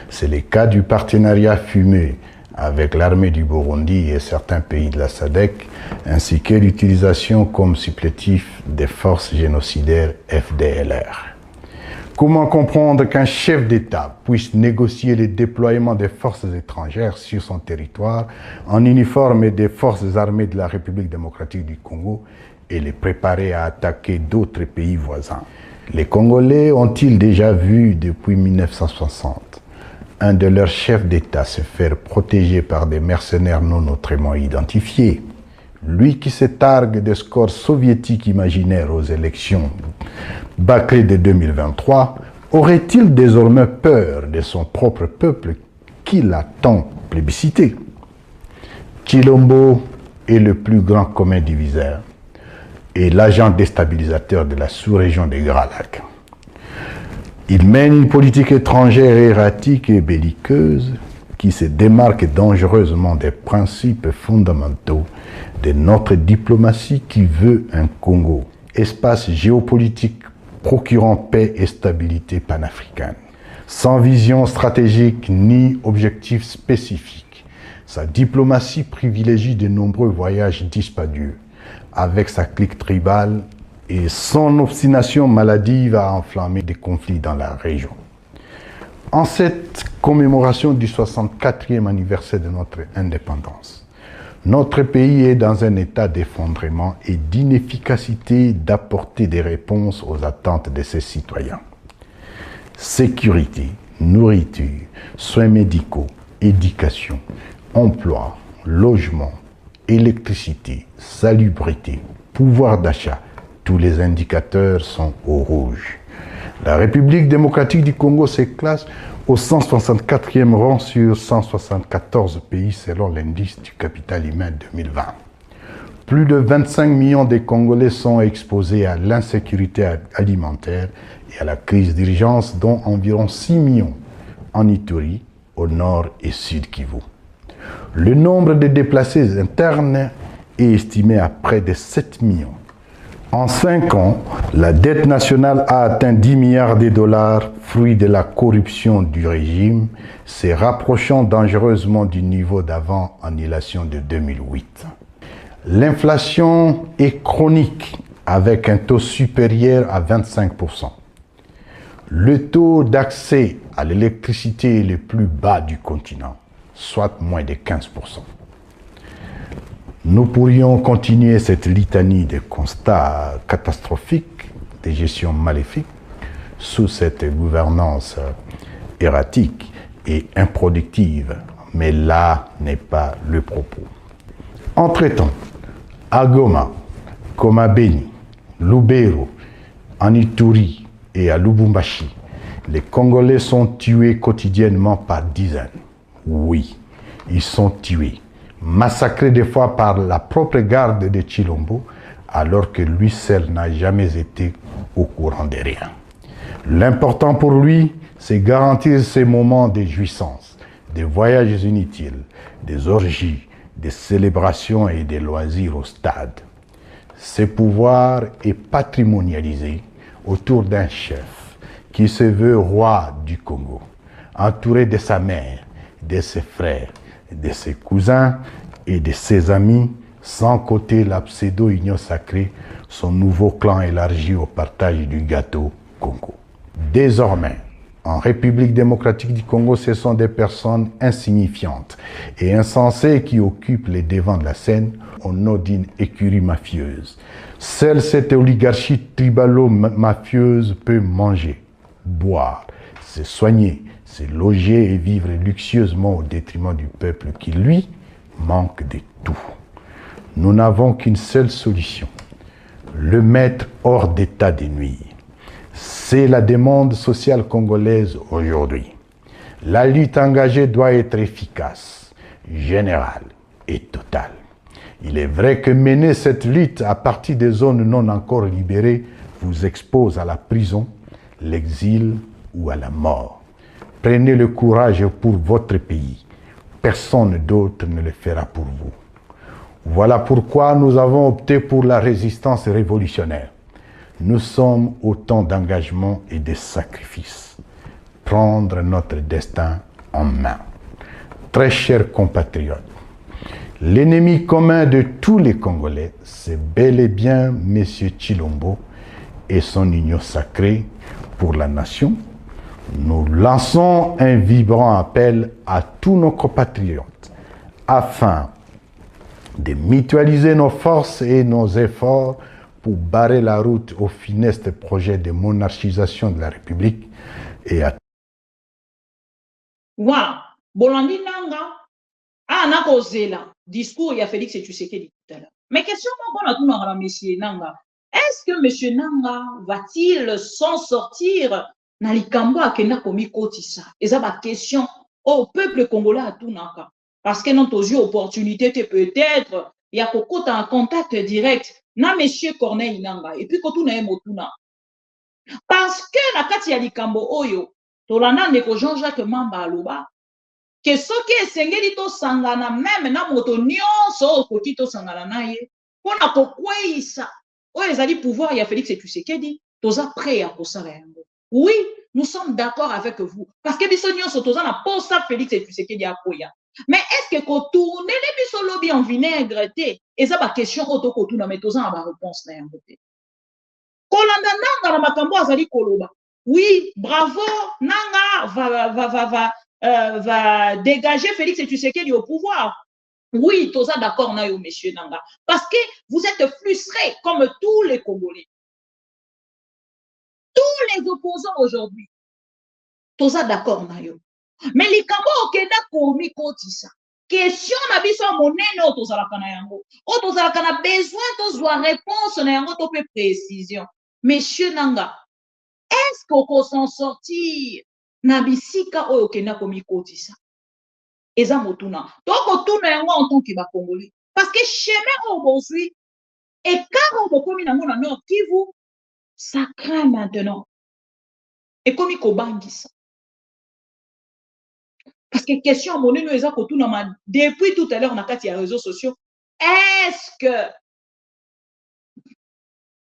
C'est le cas du partenariat fumeux avec l'armée du Burundi et certains pays de la SADC, ainsi que l'utilisation comme supplétif des forces génocidaires FDLR. Comment comprendre qu'un chef d'État puisse négocier le déploiement des forces étrangères sur son territoire en uniforme des forces armées de la République démocratique du Congo et les préparer à attaquer d'autres pays voisins? Les Congolais ont-ils déjà vu depuis 1960 un de leurs chefs d'État se faire protéger par des mercenaires non autrement identifiés? Lui qui se targue des scores soviétiques imaginaires aux élections bâclées de 2023, aurait-il désormais peur de son propre peuple qui l'a tant plébiscité? Tshilombo est le plus grand commun diviseur et l'agent déstabilisateur de la sous-région des Grands Lacs. Il mène une politique étrangère erratique et belliqueuse qui se démarque dangereusement des principes fondamentaux de notre diplomatie qui veut un Congo, espace géopolitique procurant paix et stabilité panafricaine. Sans vision stratégique ni objectif spécifique, sa diplomatie privilégie de nombreux voyages dispendieux avec sa clique tribale et son obstination maladive a enflammé des conflits dans la région. En cette commémoration du 64e anniversaire de notre indépendance, notre pays est dans un état d'effondrement et d'inefficacité d'apporter des réponses aux attentes de ses citoyens. Sécurité, nourriture, soins médicaux, éducation, emploi, logement, électricité, salubrité, pouvoir d'achat, tous les indicateurs sont au rouge. La République démocratique du Congo se classe au 164e rang sur 174 pays selon l'indice du capital humain 2020. Plus de 25 millions de Congolais sont exposés à l'insécurité alimentaire et à la crise d'urgence, dont environ 6 millions en Ituri, au nord et sud Kivu. Le nombre de déplacés internes est estimé à près de 7 millions. En 5 ans, la dette nationale a atteint 10 milliards de dollars, fruit de la corruption du régime, se rapprochant dangereusement du niveau d'avant-annulation de 2008. L'inflation est chronique, avec un taux supérieur à 25%. Le taux d'accès à l'électricité est le plus bas du continent, soit moins de 15%. Nous pourrions continuer cette litanie de constats catastrophiques, de gestion maléfique, sous cette gouvernance erratique et improductive, mais là n'est pas le propos. Entre-temps, à Goma, comme à Beni, Lubero, en Ituri et à Lubumbashi, les Congolais sont tués quotidiennement par dizaines. Oui, ils sont tués, massacrés des fois par la propre garde de Tshilombo, alors que lui seul n'a jamais été au courant de rien. L'important pour lui, c'est garantir ces moments de jouissance, des voyages inutiles, des orgies, des célébrations et des loisirs au stade. Ce pouvoir est patrimonialisé autour d'un chef qui se veut roi du Congo, entouré de sa mère, de ses frères, de ses cousins et de ses amis, sans compter la pseudo-union sacrée, son nouveau clan élargi au partage du gâteau Congo. Désormais, en République démocratique du Congo, ce sont des personnes insignifiantes et insensées qui occupent les devants de la scène au nom d'une écurie mafieuse. Seule cette oligarchie tribalo-mafieuse peut manger, boire, se soigner, se loger et vivre luxueusement au détriment du peuple qui, lui, manque de tout. Nous n'avons qu'une seule solution, le mettre hors d'état de nuire. C'est la demande sociale congolaise aujourd'hui. La lutte engagée doit être efficace, générale et totale. Il est vrai que mener cette lutte à partir des zones non encore libérées vous expose à la prison, l'exil ou à la mort. Prenez le courage pour votre pays. Personne d'autre ne le fera pour vous. Voilà pourquoi nous avons opté pour la résistance révolutionnaire. Nous sommes au temps d'engagement et de sacrifice. Prendre notre destin en main. Très chers compatriotes, l'ennemi commun de tous les Congolais, c'est bel et bien M. Tshilombo et son union sacrée pour la nation. Nous lançons un vibrant appel à tous nos compatriotes afin de mutualiser nos forces et nos efforts pour barrer la route au funeste projet de monarchisation de la République et à... Voilà. Bolandi Nanga, na kozela discours, il y a Félix Tshisekedi tout à l'heure. Mais question, monsieur Nanga, est-ce que monsieur Nanga va-t-il s'en sortir na likambo akenda komi kotisa? Et ça ma question au peuple congolais à tout naka. Parce que notre yeux opportunité peut-être il y a kokota en contact direct na monsieur Corneille Nanga et puis kotuna emotuna. Parce que na kati ya likambo oyo tolanda ndeko Jean-Jacques Mamba aloba que soki esengeli tosangana même na moto nyonso okoki tosangana na ye mpona kokweyisa oyo ezali pouvoir ya Félix Tshisekedi toza prêt à kosala yango. Oui, nous sommes d'accord avec vous parce que biso nyonso toza na posa Félix Tshisekedi akoya. Mais est-ce que kotourne les biso lobi en vinaigre te eza ba question oto kotuna mais toza na ba réponse na yango te. Kolanda nanga na makambo azali koloba. Oui, bravo, Nanga va dégager Félix Tshisekedi au pouvoir. Oui, tous d'accord, monsieur Nanga. Parce que vous êtes frustrés comme tous les Congolais. Tous les opposants aujourd'hui. Tous d'accord, mais les Cambos okenda komi kotisa. Question na biso monene o tozalaka na yango. O tozalaka na besoin tozwa réponse na yango to pe précision. Monsieur Nanga, est-ce qu'on s'en sortir na bisika oyo kenda komi kotisa? Eza motuna. Donc otuna yango en tant que ba Congolais. Parce que chemin au bozui et quand on komi na mona Nord Kivu, ça craint maintenant. Et komi kobangisa. Parce que question monene nous eza kotuna ma depuis tout à l'heure na kati ya réseaux sociaux. Est-ce que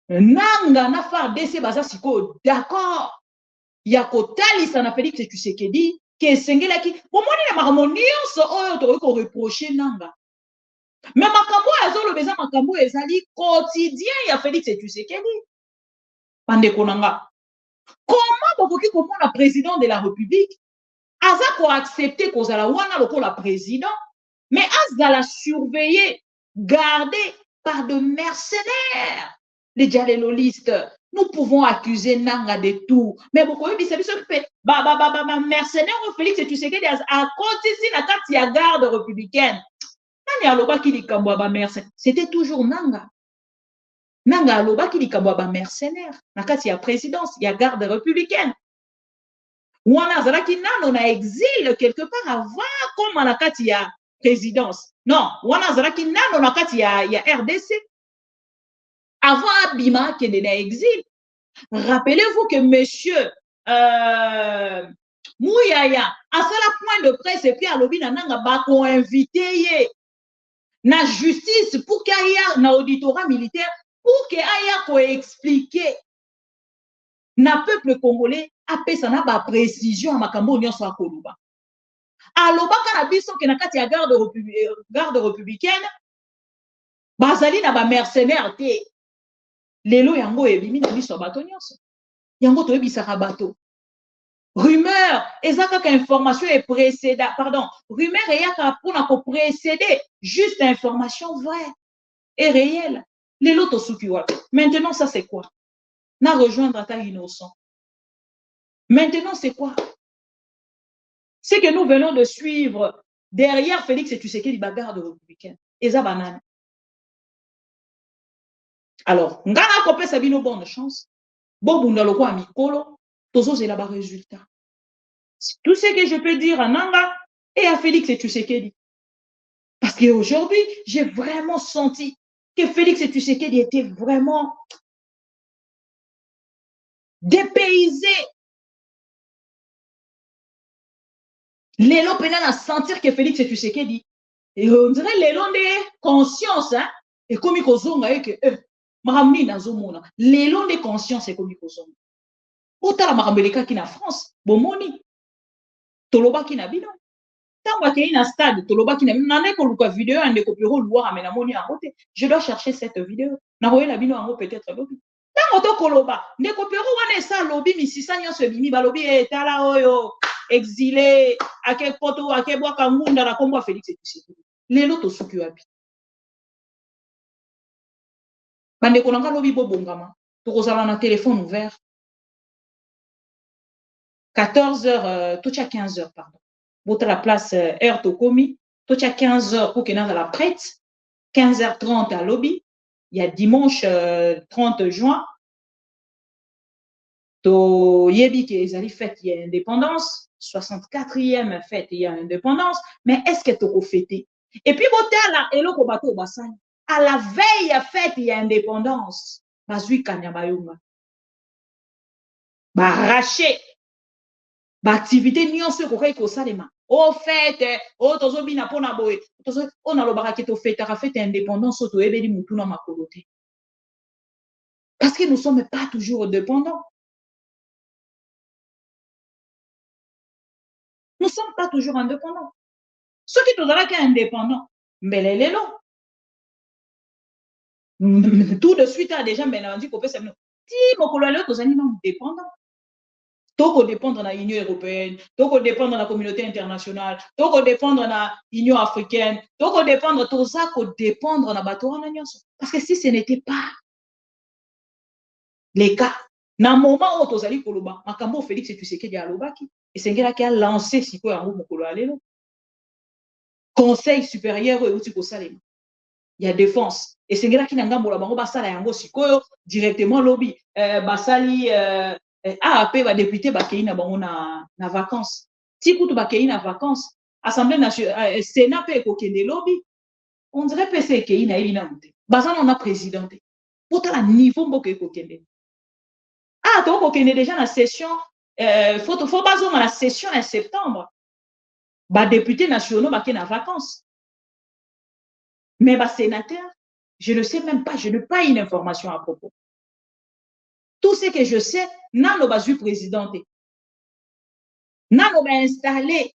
Nanga na FARDC baza siko d'accord ya kotalisa na Félix Tshisekedi ke sengelaki pomoni na makambo nyonso oyo tokoki ko reprocher Nanga. Mais makambo azolobeza makambo ezali quotidien ya Félix Tshisekedi. Bandeko nanga. Comment bokoki komona président de la République aza ko accepter kozala wana lokola président mais azala surveiller gardé par de mercenaires. Les dialoguistes, nous pouvons accuser Nanga de tout. Mais beaucoup de mercenaires Félix Tshisekedi à côté ici la carte ya garde républicaine. Nani aloba ki likambo ba mercenaire. C'était toujours Nanga. Nanga aloba ki likambo ba mercenaire. Na carte ya présidence, ya garde républicaine. Wana zalaki nano na exil quelque part avant comme na carte ya présidence. Non, wana zalaki nano na carte ya RDC. Avant Abima qui est dans l'exil, rappelez-vous que monsieur Mouyaya a fait la point de presse et puis à l'objet n'a pas invité na justice pour qu'il y ait un auditorat militaire pour qu'il y ait expliquer na peuple congolais après ça n'a pas précision à makambo nyonso a koluba. Aloba kana biso ke na kati ya garde républicaine bazali na ba mercenaires te. Lelo yango ebimi na biso bato nyonso. Yango to ebisaka bato. Rumeur, ezaka ka information est précédent, pardon, rumeur eyaka pona ko précéder juste information vraie et réelle. Lelo to suki wa. Maintenant ça c'est quoi? Na rejoindre ta innocent. Maintenant c'est quoi? C'est que nous venons de suivre derrière Félix Tshisekedi bagarre républicaine. Eza banane. Alors, ngana kopé sabino bonne chance. Bobunda loko amikolo, tozo zela ba résultat. Tout ce que je peux dire à Nanga et à Félix Tshisekedi. Parce qu'aujourd'hui, j'ai vraiment senti que Félix Tshisekedi était vraiment dépaysé. Lélo peine à sentir que Félix Tshisekedi, et on dirait Lélo de conscience, hein, et comme il kozonga et que maramni na zomona. Lélo de conscience et comme il kozonga. Autant la marambeleka qui na France, bomoni, toloba qui na bino. Tant que il y a un stade, toloba qui na bino, n'en est qu'au vidéo, un décopiro loir amena moni en route. Je dois chercher cette vidéo. Na voyé la bino en haut peut-être lobby. Tant que koloba, décopiro wane sa lobby mi sisa nyo se bimi ba lobby etala oyo. Exilé, à quel poto, à quel bois Kamunda, la combo Félix et Tshisekedi. Les lots au soukio abi. Bande konanga lobi bo bongama. Tozala na téléphone ouvert. 14h, tout à 15h, pardon. Bota la place heure Tokomi. Tout à 15h pour qu'il y ait dans la prête. 15h30 à lobby. Il y a dimanche 30 juin. To yebi que les fêtes, il y a indépendance. 64e fête, il y a indépendance, mais est-ce que tu as fêté? Et puis, à la veille à fête, il y a indépendance. Bazui Kanyabayunga. Arraché. Activité nuance ko salema. Au fait, au tozobina pona boy. On a le baraketo fête, a fait indépendance, auto ebeli mutuna makolote. Parce que nous ne sommes pas toujours dépendants. Nous ne sommes pas toujours indépendants. Ceux qui sont indépendants, mais les lots. Tout de suite, déjà, maintenant, on dit qu'on peut s'amener. Si mon colonel est aux animaux dépendants, donc on dépend de l'Union européenne, donc on dépend de la communauté internationale, donc on dépend de l'Union africaine, donc on dépend de tout ça, qu'on dépend de la bateau. Parce que si ce n'était pas les cas, dans le moment où tu as dit que Makambo Félix Tshisekedi a lobaki, et c'est qui a lancé si quoi en haut Conseil supérieur au Salem. Il y a défense. Et c'est là qui n'a pas de basala yango sikoyo directement lobby. Basali AAP va député bakei na bango na vacances. Si kutu bakei na vacances, Assemblée nationale Sénat pe ko kende lobby. On dirait PC kei na elina mute. Bazana on a présidenté. Pour la niveau mboke ko kende. Ah to ko kende déjà na session faut bazo na session en septembre. Ba députés nationaux bakei na vacances. Mais bah, sénateur, je ne sais même pas, je n'ai pas une information à propos. Tout ce que je sais, Nano va jouer président. Nano va installer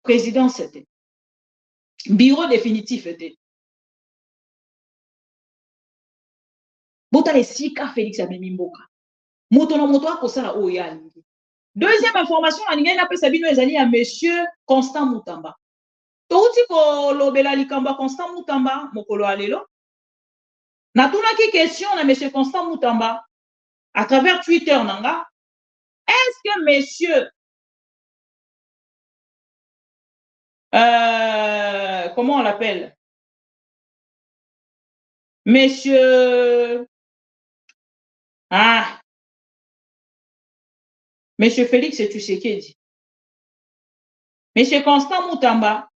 président, c'était. Bureau définitif, c'était. Bota les sika Félix Abimimboka. Motono moto a ça la oya. Deuxième information, on a appelé Sabino Ezali à monsieur Constant Moutamba. Touti ko lobela likamba Constant Moutamba mokolo alelo. Na tuna ki question na monsieur Constant Moutamba à travers Twitter nanga. Est-ce que monsieur comment on l'appelle? Monsieur Monsieur Félix Tshisekedi. Monsieur Constant Moutamba.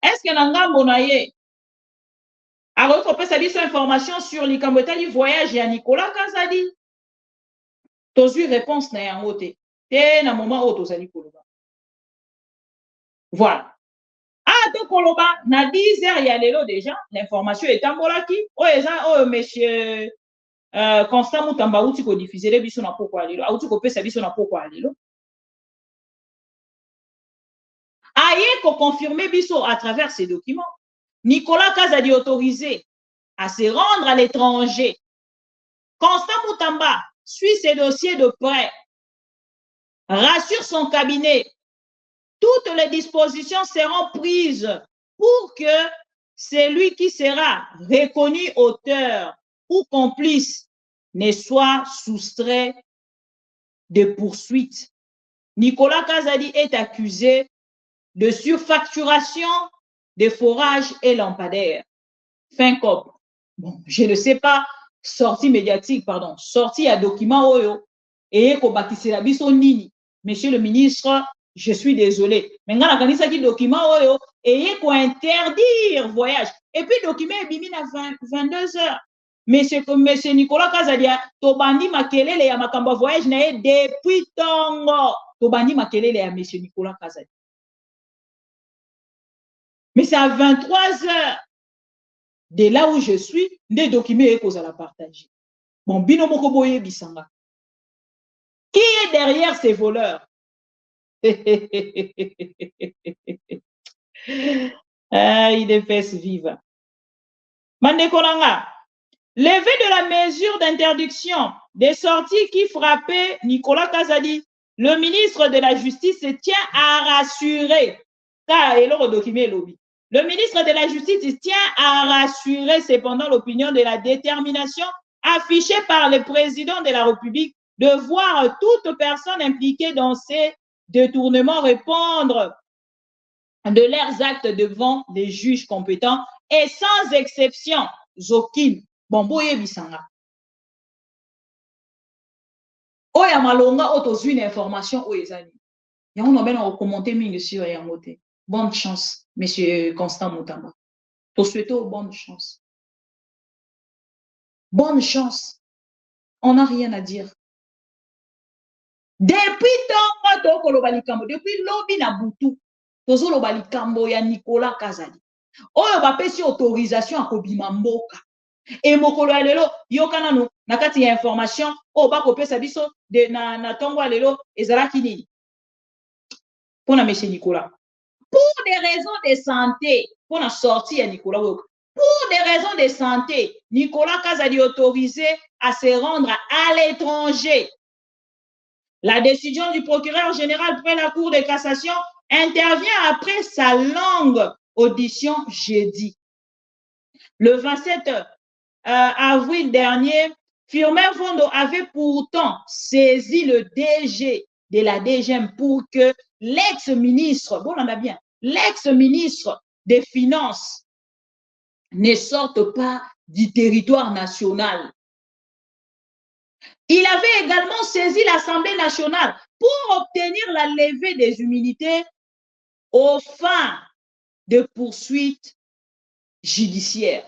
Est-ce que Nangambo naye alors qu'on peut savoir son information sur l'Ikambotali voyage à Nicolas Kazadi? Tozu réponse na yangote. Te na moment où tozali koloba. Voilà. Ah to koloba na 10h ya lelo déjà l'information est ambolaki. O eza monsieur Constant Moutamba uti ko diffuser biso na poko lelo. Uti ko pesa biso na poko lelo. Aye ko confirmer biso à travers ces documents. Nicolas Kazadi autorisé à se rendre à l'étranger. Constant Moutamba suit ses dossiers de près, rassure son cabinet. Toutes les dispositions seront prises pour que celui qui sera reconnu auteur ou complice ne soit soustrait de poursuites. Nicolas Kazadi est accusé de surfacturation de forages et lampadaires. Fin cop. Bon, je ne sais pas, sortie médiatique, pardon, sortie à document oyo, et ko bakisela biso nini. Monsieur le ministre je suis désolé. Mais nga na kanisa ki document oyo et ko interdire voyage. Et puis document ebimi na 22 heures. Monsieur Nicolas Kazadia, tobandi makelele ya makamba voyage na ye depuis tongo. Tobandi makelele ya monsieur Nicolas Kazadia. Mais c'est à 23 heures de là où je suis, des documents et cause à la partager. Bon, bino moko boye bisanga. Qui est derrière ces voleurs? Ah, il est fait vivre. Mande Kolanga. Levé de la mesure d'interdiction des sorties qui frappaient Nicolas Kazadi, le ministre de la Justice se tient à rassurer. Le ministre de la Justice tient à rassurer cependant l'opinion de la détermination affichée par le président de la République de voir toute personne impliquée dans ces détournements répondre de leurs actes devant les juges compétents et sans exception aucune. Bon, boye bisanga. Oya malonga otozu une information o ezali. Yango no bena commenter mingi sur yangote. Bonne chance, monsieur Constant Moutamba. To souhaite bonne chance. Bonne chance. On n'a rien à dire. Depuis tongo to koloba likambo, depuis lobi na butu, tozo loba likambo ya Nicolas Kazadi. Oyo bapesi autorisation a kobima mboka. Et mokolo ya lelo yokana no nakati ya information o ba kopesa biso de na tongo ya lelo ezalaki nini pona monsieur Nicolas pour des raisons de santé pona sortie ya Nicolas pour des raisons de santé Nicolas Kazadi autorisé à se rendre à l'étranger. La décision du procureur général près la Cour de cassation intervient après sa longue audition jeudi. Le 27 avril dernier, Firmin Fondo avait pourtant saisi le DG de la DGM pour que l'ex-ministre, bon on a bien, l'ex-ministre des Finances ne sorte pas du territoire national. Il avait également saisi l'Assemblée nationale pour obtenir la levée des immunités aux fins de poursuites judiciaires.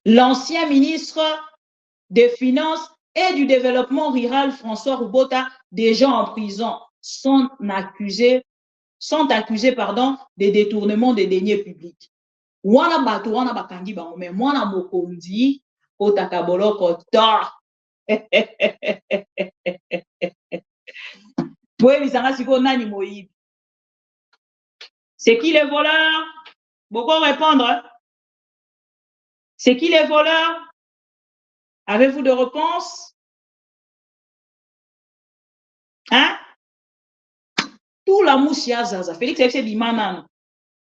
L'ancien ministre des Finances et du Développement rural, François Roubota, déjà en prison, sont accusés de détournement des deniers publics. Wana batu wana bakangi bango me mwana mokonzi otaka boloko ta. C'est qui les voleurs? Beaucoup répondre. C'est qui les voleurs? Avez-vous de réponse? Hein? Tout la moussia zaza. Félix FC Bimanan.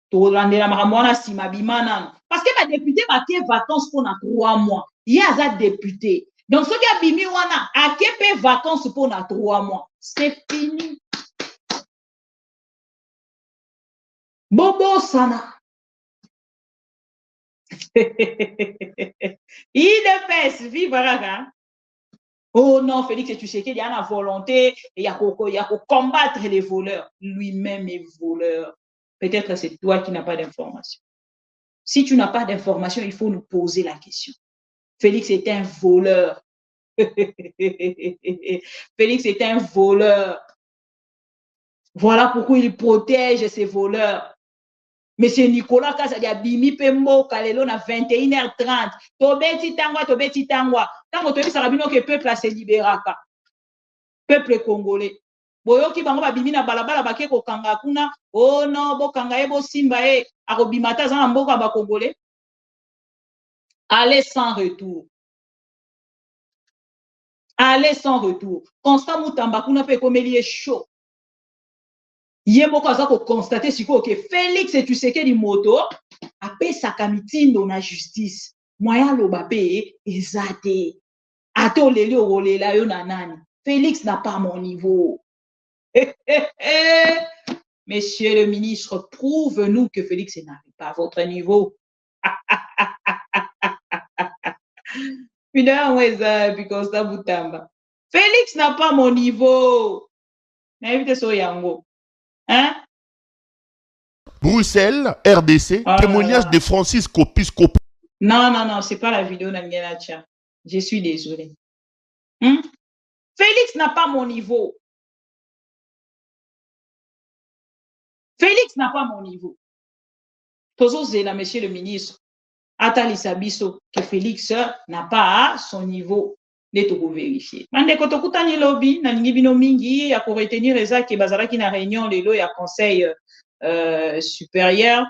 Tout la maramona sima Bimanan. Parce que la députée va faire vacances pour 3 mois. Il y a un député. Donc, ce qui a bimi wana, a fait vacances pour 3 mois. C'est fini. Bobo sana. Il pèse, vivra. Oh non, Félix, tu sais qu'il y a une volonté, il y a combattre les voleurs. Lui-même est voleur. Peut-être c'est toi qui n'as pas d'information. Si tu n'as pas d'information, il faut nous poser la question. Félix est un voleur. Félix est un voleur. Voilà pourquoi il protège ses voleurs. Monsieur Nicolas Kazadi a bimi pembo kalelo na 21h30. Tobeti tangwa. Tango tobi sarabino que peuple se libéraka. Peuple congolais. Boyoki bango ba bimi na balabala bake ko kanga kuna. Oh non, bo kanga ebo simba e akobimata za mboka ba congolais. Allez sans retour. Allez sans retour. Constant Moutamba kuna pe komeli chaud. Yemoko aza ko constater siko que Félix et tu sais que di moto apé sa kamitindo na justice. Moya lobape ezate. Ato leli olela yo na nani. Félix n'a pas mon niveau. Monsieur le ministre, prouve-nous que Félix n'arrive pas à votre niveau. Félix n'a pas mon niveau. Hein? Bruxelles, RDC, témoignage de Francis Kopisco. Non, c'est pas la vidéo d'Angelacha. Je suis désolé. Félix n'a pas mon niveau. Félix n'a pas mon niveau. Tozozela, monsieur le ministre, Atali Sabiso, que Félix n'a pas son niveau. Netoko vérifier. Mandeko tokutani lobby, na ningibino mingi, ya ko retenir les actes et bazaraki na réunion lelo ya conseil supérieur.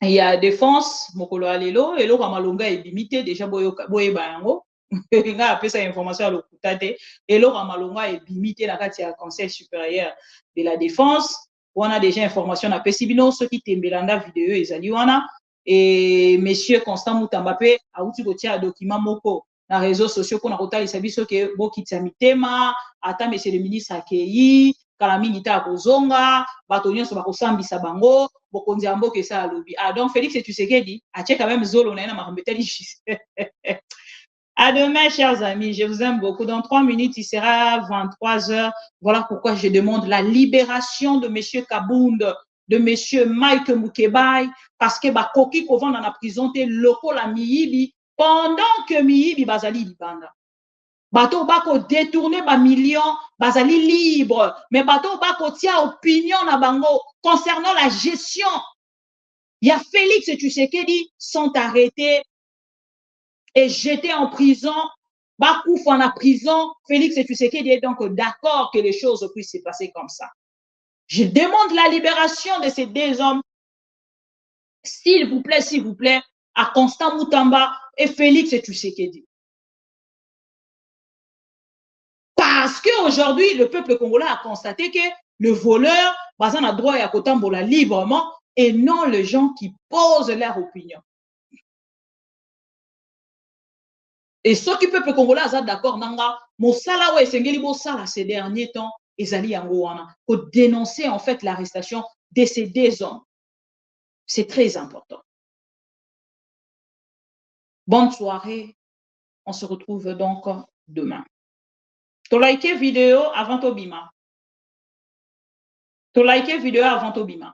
Il y a défense, mokolo alelo, elo ramalonga est limité déjà boye bayango. Nga appelle ça information à l'okutate. Elo ramalonga est limité na kati ya conseil supérieur de la défense. On a déjà information na pesibino ceux qui tembelanda vidéo ezali wana et monsieur Constant Moutambape a outi kotia document moko na réseaux sociaux pour na kotalisa biso ke bokitsa mitema ata monsieur le ministre akei kala mingi ta kozonga bato nyonso bakosambisa bango bokonzi ya mboka esa alobi. Donc Félix Tshisekedi a tché quand même zolo na marambeteli juste. À demain, chers amis, je vous aime beaucoup. Dans 3 minutes, il sera 23h. Voilà pourquoi je demande la libération de monsieur Kabound, de monsieur Mike Mukebai, parce que Koki Kovan dans la prison te loko la miyibi pendant que miyibi bazali libanda. Bato bako détourner ba millions, bazali libre, mais bato bako tia opinion na bango concernant la gestion. Il y a Félix Tshisekedi sont arrêtés et jetés en prison. Bakouf en la prison. Félix Tshisekedi est donc d'accord que les choses puissent se passer comme ça. Je demande la libération de ces 2 hommes. S'il vous plaît, à Constant Moutamba et Félix Tshisekedi. Parce qu'aujourd'hui, le peuple congolais a constaté que le voleur, Bazan a droit à Kotambola librement et non les gens qui posent leur opinion. Et ceux qui peuple congolais sont d'accord, nanga, Mosala ou Sengeli Bosala ces derniers temps, Ezali Yangoana, pour dénoncer en fait l'arrestation de ces 2 hommes. C'est très important. Bonne soirée. On se retrouve donc demain. To like vidéo avant Tobima. To like vidéo avant Tobima.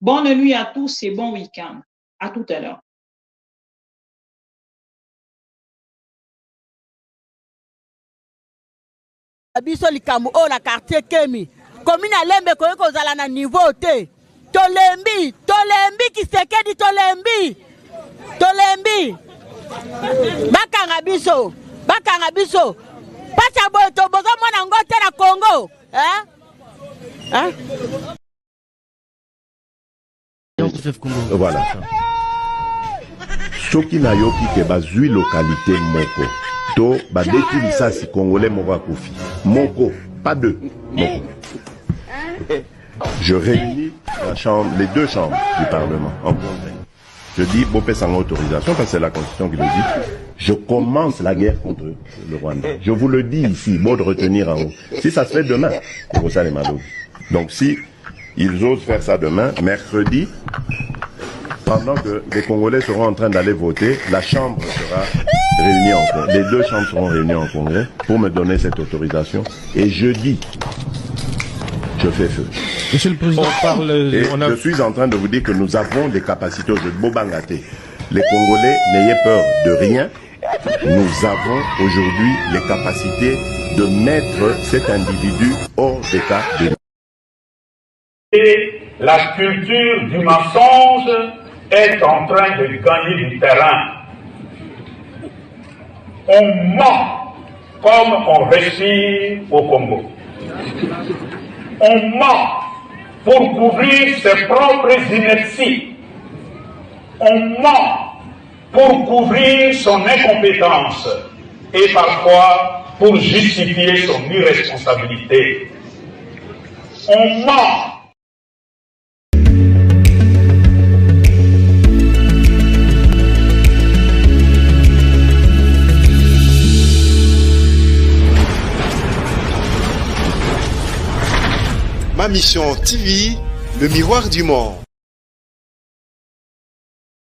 Bonne nuit à tous et bon week-end. À tout à l'heure. Biso likamu o la quartier Kemi. Commune Lembe ko kozala na niveau te. Tolembi Kisekedi tolembi. Bakanga biso. Pacha boy to bozo mona ngote na Congo. Voilà. Soki na yoki ke bazui localité moko. To badeki lisasi congolais moko kofi. Moko, pas 2. Moko. Je réunis les 2 chambres du Parlement en congrès. Je dis, Bopé sans autorisation, parce que c'est la Constitution qui le dit, je commence la guerre contre le Rwanda. Je vous le dis ici, bon de retenir en haut. Si ça se fait demain, c'est pour ça les malades. Donc si ils osent faire ça demain, mercredi, pendant que les Congolais seront en train d'aller voter, la Chambre sera réunie en congrès. Les 2 chambres seront réunies en congrès pour me donner cette autorisation. Et jeudi, je fais feu. Monsieur le Président, je suis en train de vous dire que nous avons des capacités aujourd'hui. Bobangate. Les Congolais, n'ayez peur de rien. Nous avons aujourd'hui les capacités de mettre cet individu hors d'état de vie. La culture du mensonge est en train de gagner du terrain. On ment comme on réussit au Congo. On ment pour couvrir ses propres inerties. On ment pour couvrir son incompétence et parfois pour justifier son irresponsabilité. On ment. Ma mission TV, le miroir du monde.